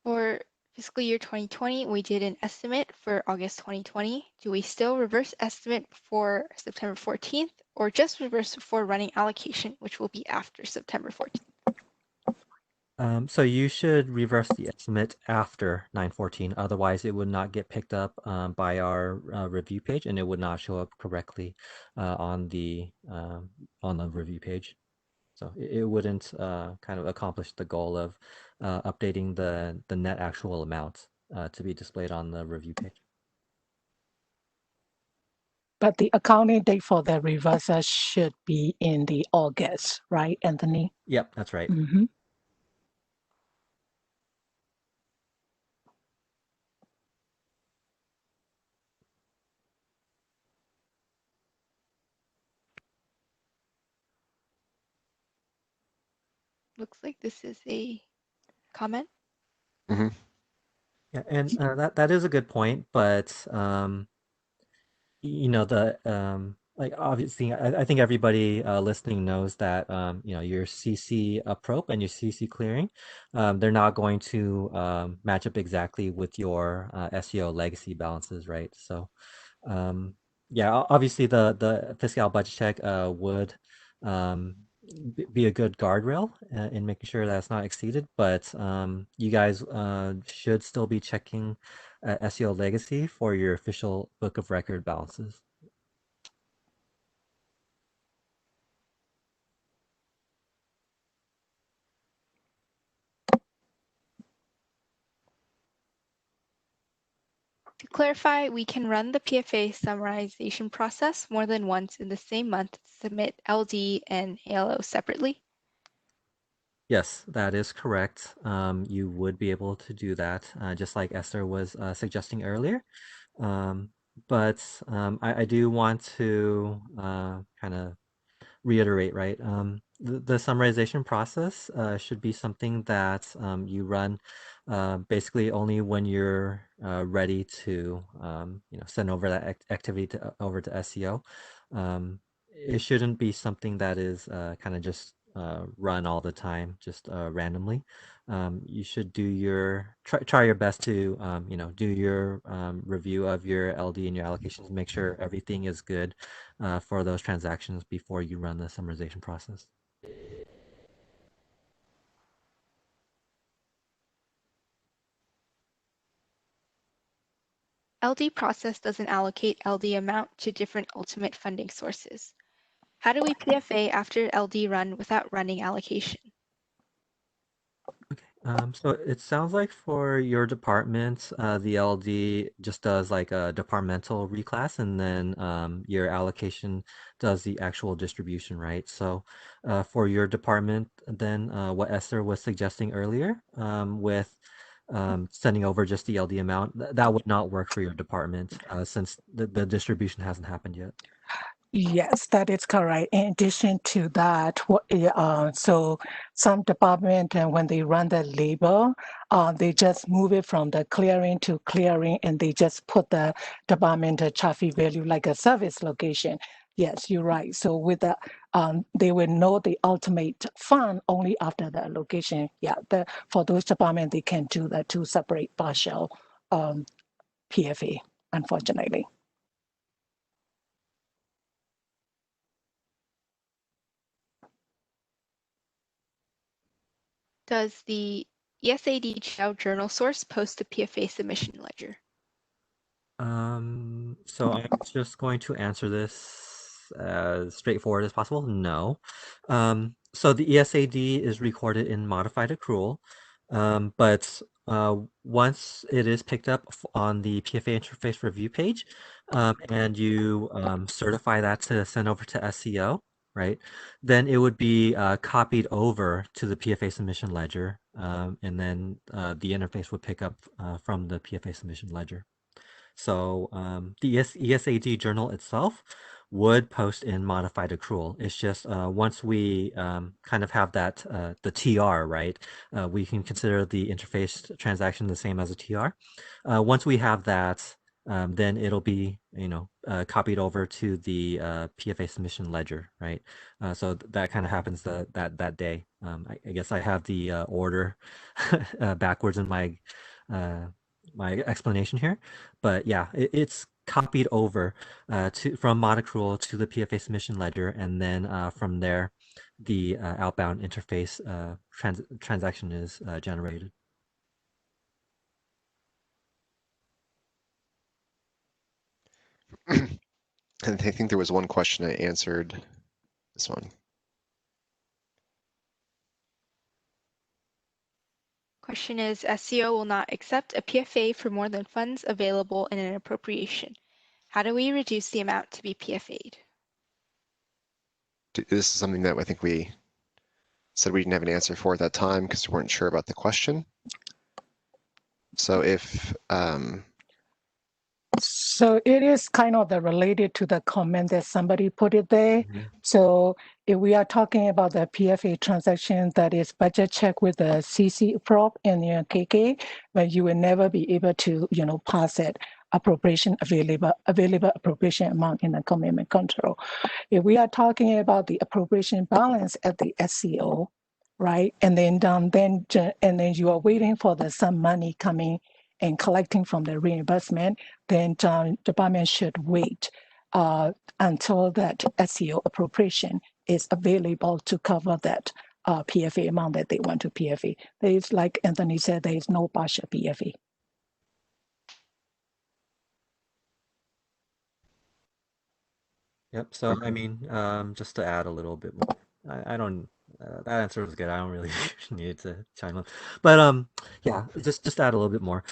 For fiscal year 2020, we did an estimate for August 2020. Do we still reverse estimate for September 14th, or just reverse before running allocation, which will be after September 14th? So you should reverse the estimate after 914. Otherwise, it would not get picked up by our review page, and it would not show up correctly on the review page. So it wouldn't kind of accomplish the goal of updating the net actual amount to be displayed on the review page. But the accounting date for the reversal should be in the August, right, Anthony? Yep, that's right. Mm-hmm. Looks like this is a comment. Hmm. Yeah, and that is a good point, but the like obviously I think everybody listening knows that your CC approp and your CC clearing, they're not going to match up exactly with your SEO legacy balances, right? So um, yeah, obviously the fiscal budget check would um, be a good guardrail in making sure that's not exceeded, but you guys should still be checking SEO legacy for your official book of record balances. To clarify, we can run the PFA summarization process more than once in the same month to submit LD and ALO separately. Yes, that is correct. You would be able to do that, just like Esther was suggesting earlier. Um, but I do want to kind of reiterate, right? The summarization process should be something that you run basically only when you're ready to, send over that activity over to SEO. It shouldn't be something that is kind of just run all the time, just randomly. You should try your best to do your review of your LD and your allocations, make sure everything is good for those transactions before you run the summarization process. LD process doesn't allocate LD amount to different ultimate funding sources. How do we PFA after LD run without running allocation? So it sounds like for your department, the LD just does like a departmental reclass, and then your allocation does the actual distribution, right? So for your department, then what Esther was suggesting earlier with sending over just the LD amount, that would not work for your department since the distribution hasn't happened yet. Yes, that is correct. In addition to that, so some department, and when they run the label, they just move it from the clearing to clearing, and they just put the department chart fee value like a service location. Yes, you're right. So with the, they will know the ultimate fund only after the allocation. Yeah, for those department, they can do the two separate partial PFA, unfortunately. Does the ESAD journal source post a PFA submission ledger? So I'm just going to answer this as straightforward as possible. No. So the ESAD is recorded in modified accrual, but once it is picked up on the PFA interface review page, and you certify that to send over to SEO, right? Then it would be copied over to the PFA submission ledger, and then the interface would pick up from the PFA submission ledger. So the ESAD journal itself would post in modified accrual. It's just once we kind of have that the TR, right? We can consider the interface transaction the same as a TR. Once we have that, then it'll be copied over to the PFA submission ledger, right? So that kind of happens that day. I guess I have the order backwards in uh, my explanation here. But yeah, it's copied over from mod accrual to the PFA submission ledger, and then from there, the outbound interface transaction is generated. And I think there was one question I answered. This one. Question is, SCO will not accept a PFA for more than funds available in an appropriation. How do we reduce the amount to be PFA'd? This is something that I think we said we didn't have an answer for at that time because we weren't sure about the question. So if So it is kind of related to the comment that somebody put it there. Mhm. So if we are talking about the PFA transaction that is budget check with the CC prop and KK, but you will never be able to, pass it appropriation available appropriation amount in the commitment control. If we are talking about the appropriation balance at the SCO, right, and then you are waiting for some money coming and collecting from the reimbursement, then department should wait until that SEO appropriation is available to cover that PFA amount that they want to PFA. There is, like Anthony said, there is no partial PFA. Yep. So I mean, just to add a little bit more, I don't. That answer was good. I don't really need to chime in, but yeah, just add a little bit more.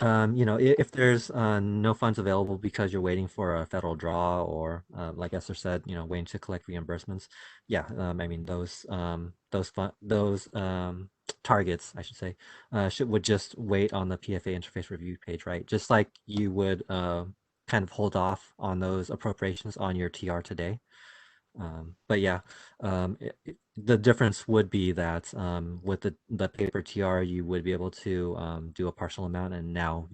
If there's no funds available because you're waiting for a federal draw or, like Esther said, waiting to collect reimbursements, yeah, I mean those targets, I should say, would just wait on the PFA interface review page, right? Just like you would kind of hold off on those appropriations on your TR today. But yeah, the difference would be that with the paper TR, you would be able to do a partial amount, and now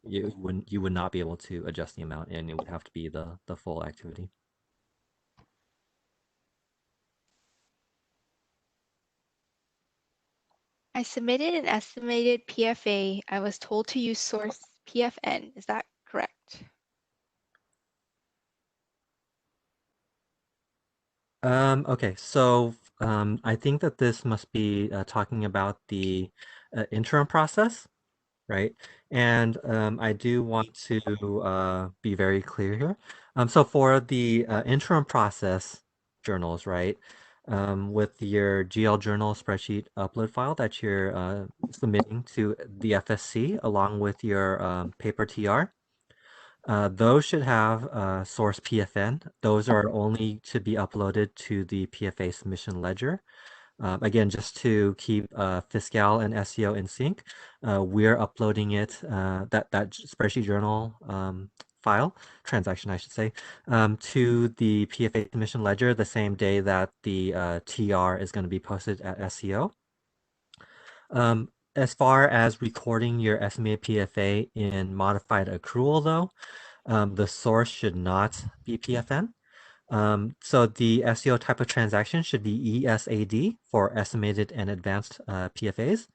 you would not be able to adjust the amount, and it would have to be the full activity. I submitted an estimated PFA. I was told to use source PFN. Is that correct? Okay, so I think that this must be talking about the interim process, right? And I do want to be very clear here. So for the interim process journals, right, with your GL journal spreadsheet upload file that you're submitting to the FSC along with your paper TR, those should have source PFN. Those are only to be uploaded to the PFA submission ledger. Again, just to keep Fiscal and SEO in sync, we're uploading it, that spreadsheet journal file, transaction I should say, to the PFA submission ledger the same day that the TR is going to be posted at SEO. As far as recording your estimated PFA in modified accrual though, the source should not be PFN. So the SEO type of transaction should be ESAD for estimated and advanced PFAs.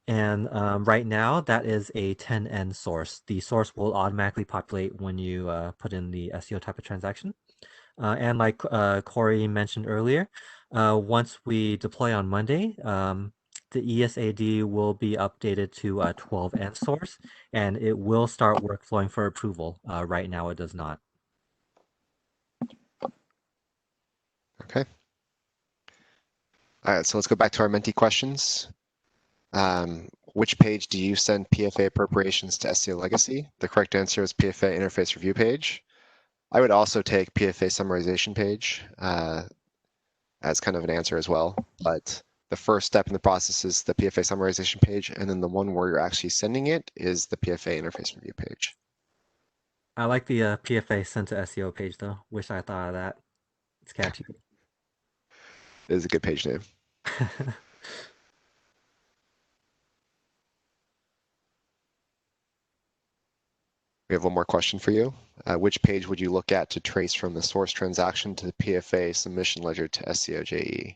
And right now, that is a 10N source. The source will automatically populate when you put in the SEO type of transaction. And like Corey mentioned earlier, once we deploy on Monday, the ESAD will be updated to a 12N source, and it will start workflowing for approval. Right now, it does not. Okay. All right, so let's go back to our Menti questions. Which page do you send PFA appropriations to SEO Legacy? The correct answer is PFA Interface Review page. I would also take PFA Summarization page as kind of an answer as well, but the first step in the process is the PFA Summarization page, and then the one where you're actually sending it is the PFA Interface Review page. I like the PFA sent to SEO page though. Wish I thought of that. It's catchy. It is a good page name. We have one more question for you. Which page would you look at to trace from the source transaction to the PFA submission ledger to SEOJE?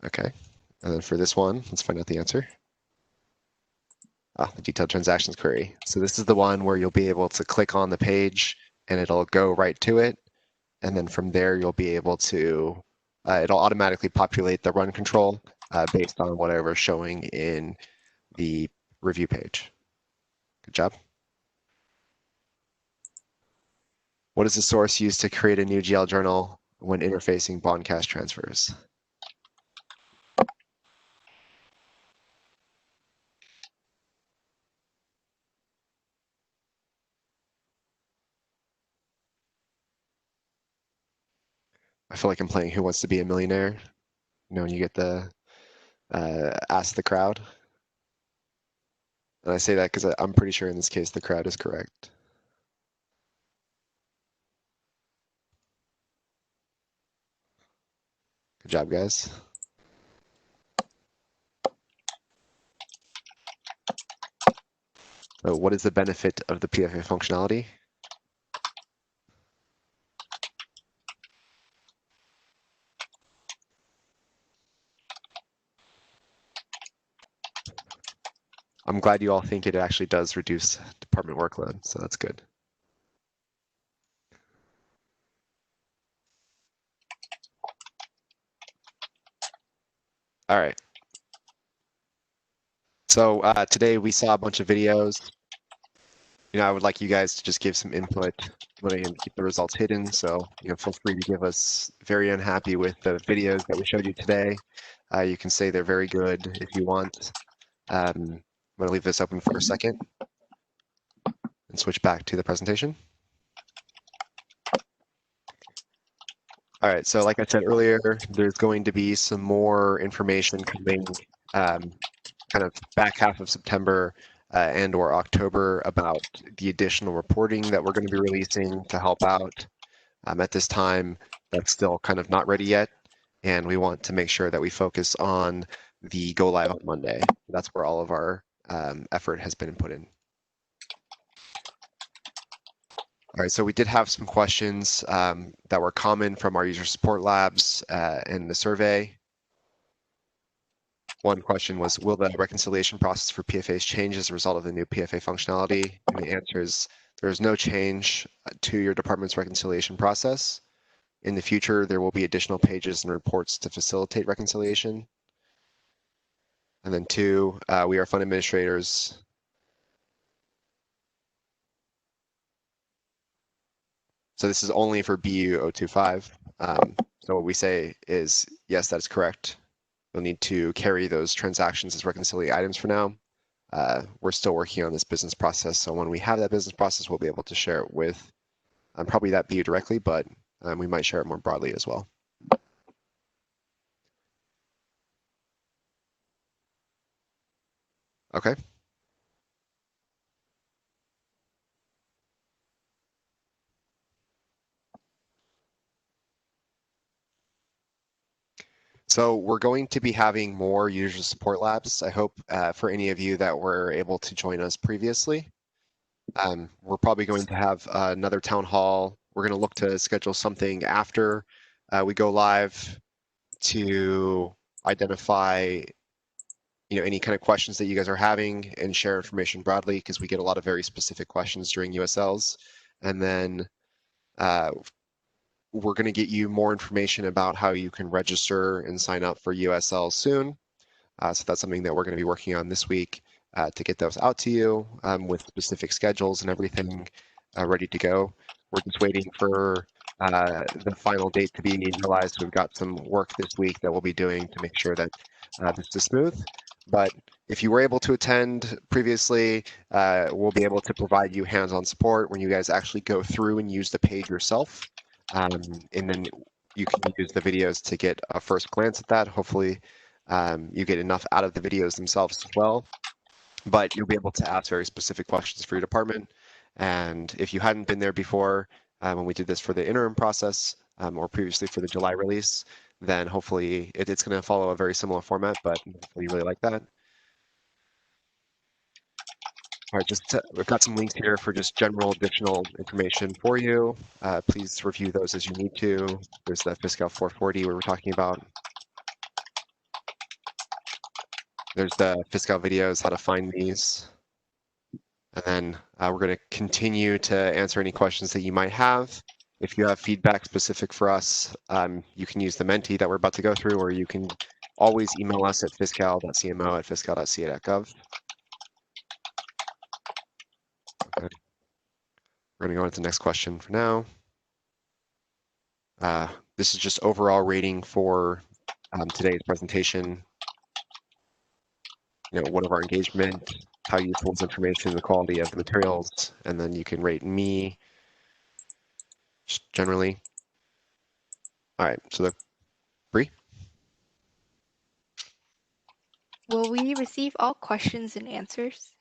Okay. And then for this one, let's find out the answer. The detailed transactions query. So this is the one where you'll be able to click on the page and it'll go right to it. And then from there, you'll be able to, it'll automatically populate the run control based on whatever's showing in the review page. Good job. What is the source used to create a new GL journal when interfacing bond cash transfers? I feel like I'm playing Who Wants to Be a Millionaire. You know, when you get the ask the crowd. And I say that because I'm pretty sure in this case the crowd is correct. Good job, guys. So what is the benefit of the PFA functionality? I'm glad you all think it actually does reduce department workload, so that's good. All right. So today we saw a bunch of videos. You know, I would like you guys to just give some input, and keep the results hidden. So, you know, feel free to give us very unhappy with the videos that we showed you today. You can say they're very good if you want. I'm going to leave this open for a second and switch back to the presentation. All right, so like I said earlier, there's going to be some more information coming kind of back half of September and or October about the additional reporting that we're going to be releasing to help out. At this time, that's still kind of not ready yet, and we want to make sure that we focus on the go live on Monday. That's where all of our effort has been put in. All right, so we did have some questions that were common from our user support labs in the survey. One question was, will the reconciliation process for PFAs change as a result of the new PFA functionality? And the answer is, there's no change to your department's reconciliation process. In the future, there will be additional pages and reports to facilitate reconciliation. And then two, we are fund administrators. So this is only for BU 025. So what we say is, yes, that's correct. You'll need to carry those transactions as reconciliate items for now. We're still working on this business process. So when we have that business process, we'll be able to share it with probably that BU directly, but we might share it more broadly as well. Okay. So we're going to be having more user support labs. I hope for any of you that were able to join us previously. We're probably going to have another town hall. We're going to look to schedule something after we go live to identify any kind of questions that you guys are having and share information broadly, because we get a lot of very specific questions during USLs. And then we're going to get you more information about how you can register and sign up for USL soon. So that's something that we're going to be working on this week to get those out to you with specific schedules and everything ready to go. We're just waiting for the final date to be realized. We've got some work this week that we'll be doing to make sure that this is smooth. But if you were able to attend previously, we'll be able to provide you hands-on support when you guys actually go through and use the page yourself. And then you can use the videos to get a first glance at that. Hopefully you get enough out of the videos themselves as well. But you'll be able to ask very specific questions for your department. And if you hadn't been there before, when we did this for the interim process or previously for the July release, then hopefully it's going to follow a very similar format, but hopefully you really like that. All right, we've got some links here for just general additional information for you. Please review those as you need to. There's the Fiscal 440 we were talking about. There's the fiscal videos, how to find these. And then we're going to continue to answer any questions that you might have. If you have feedback specific for us, you can use the Menti that we're about to go through, or you can always email us at fiscal.cmo@fiscal.ca.gov. Okay. We're going to go on to the next question for now. This is just overall rating for today's presentation. What of our engagement, how useful is information, the quality of the materials, and then you can rate me just generally. All right, so Bree? Will we receive all questions and answers?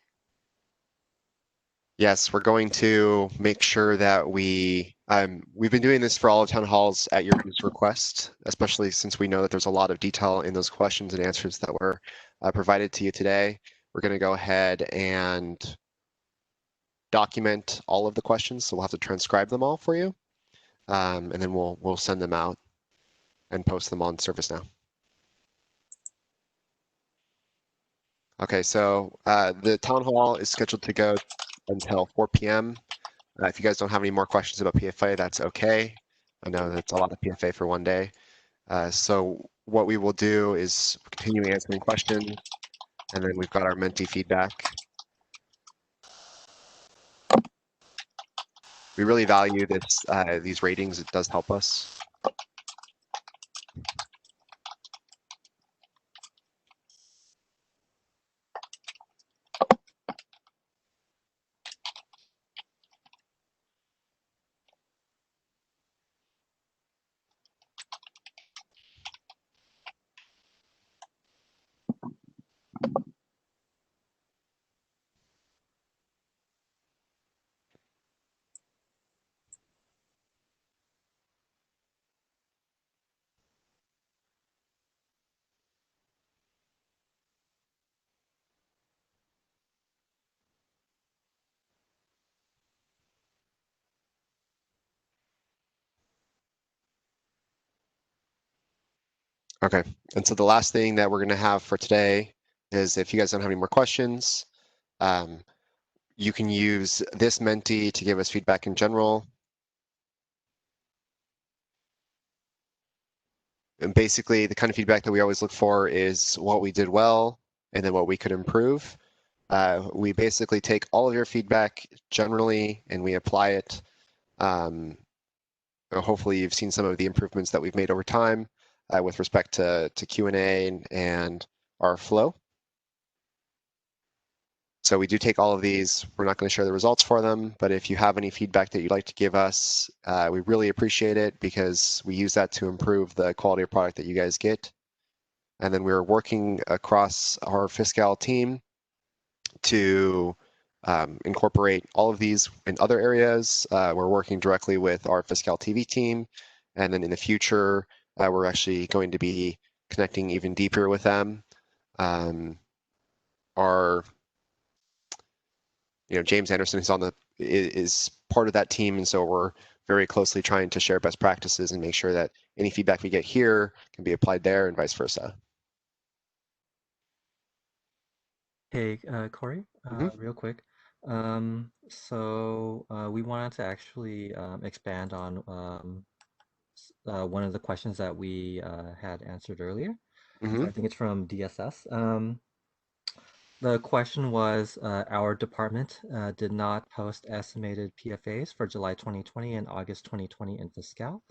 Yes, we're going to make sure that we've been doing this for all of town halls at your request, especially since we know that there's a lot of detail in those questions and answers that were provided to you today. We're going to go ahead and document all of the questions, so we'll have to transcribe them all for you, and then we'll send them out and post them on ServiceNow. Okay, so the town hall is scheduled to go until 4 p.m. If you guys don't have any more questions about PFA, that's okay. I know that's a lot of PFA for one day. So what we will do is continue answering questions, and then we've got our Menti feedback. We really value these ratings. It does help us. Okay, and so the last thing that we're going to have for today is, if you guys don't have any more questions, you can use this Menti to give us feedback in general. And basically, the kind of feedback that we always look for is what we did well and then what we could improve. We basically take all of your feedback generally and we apply it. Hopefully, you've seen some of the improvements that we've made over time with respect to Q&A and our flow. So we do take all of these. We're not going to share the results for them, but if you have any feedback that you'd like to give us, we really appreciate it, because we use that to improve the quality of product that you guys get. And then we're working across our Fiscal team to incorporate all of these in other areas. We're working directly with our Fiscal TV team, and then in the future, we're actually going to be connecting even deeper with them. James Anderson is part of that team, and so we're very closely trying to share best practices and make sure that any feedback we get here can be applied there and vice versa. Hey, Corey, real quick. So we wanted to actually expand on one of the questions that we had answered earlier. Mm-hmm. So I think it's from DSS. The question was, our department did not post estimated PFAs for July 2020 and August 2020 in Fiscal.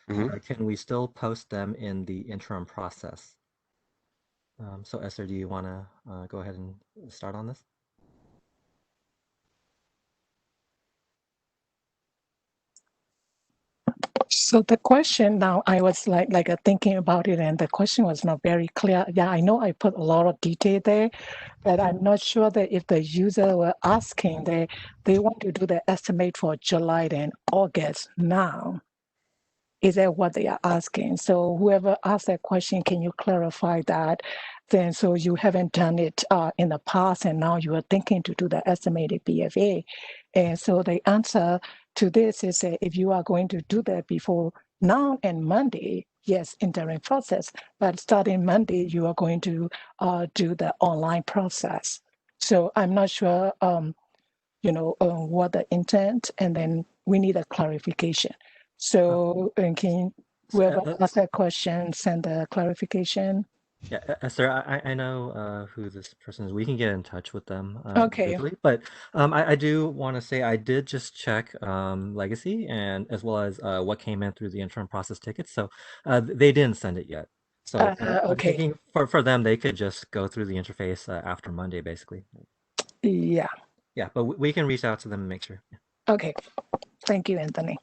Mm-hmm. Can we still post them in the interim process? So Esther, do you want to go ahead and start on this? So the question now, I was like thinking about it, and the question was not very clear. Yeah, I know I put a lot of detail there, but I'm not sure that if the user were asking, they want to do the estimate for July and August now. Is that what they are asking? So whoever asked that question, can you clarify that? Then, so you haven't done it in the past, and now you are thinking to do the estimated PFA. And so the answer to this is that if you are going to do that before now and Monday, yes, interim process. But starting Monday, you are going to do the online process. So I'm not sure, what the intent, and then we need a clarification. So can whoever asked that question send the clarification? Yeah, Esther, I know who this person is. We can get in touch with them Okay. individually, but I do want to say I did just check Legacy and as well as what came in through the interim process tickets. So they didn't send it yet. So I'm Okay. thinking for them, they could just go through the interface after Monday, basically. Yeah. Yeah, but we can reach out to them and make sure. Okay. Thank you, Anthony.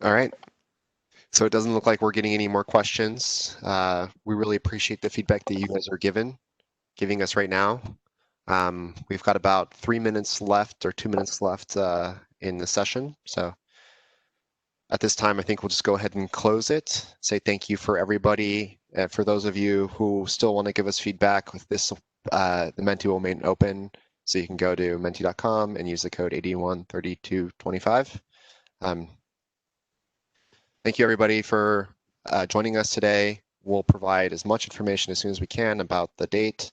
All right. So it doesn't look like we're getting any more questions. We really appreciate the feedback that you guys are giving us right now. We've got about 3 minutes left or 2 minutes left in the session. So at this time, I think we'll just go ahead and close it. Say thank you for everybody. For those of you who still want to give us feedback with this, the Menti will remain open. So you can go to menti.com and use the code 813225. Thank you everybody for joining us today. We'll provide as much information as soon as we can about the date.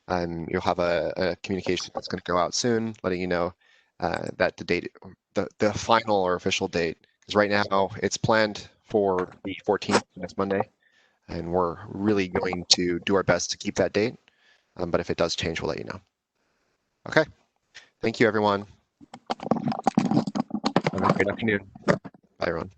You'll have a communication that's going to go out soon, letting you know that the date, the final or official date, because right now it's planned for the 14th, next Monday, and we're really going to do our best to keep that date. But if it does change, we'll let you know. Okay. Thank you, everyone. Have a great afternoon. Bye, everyone.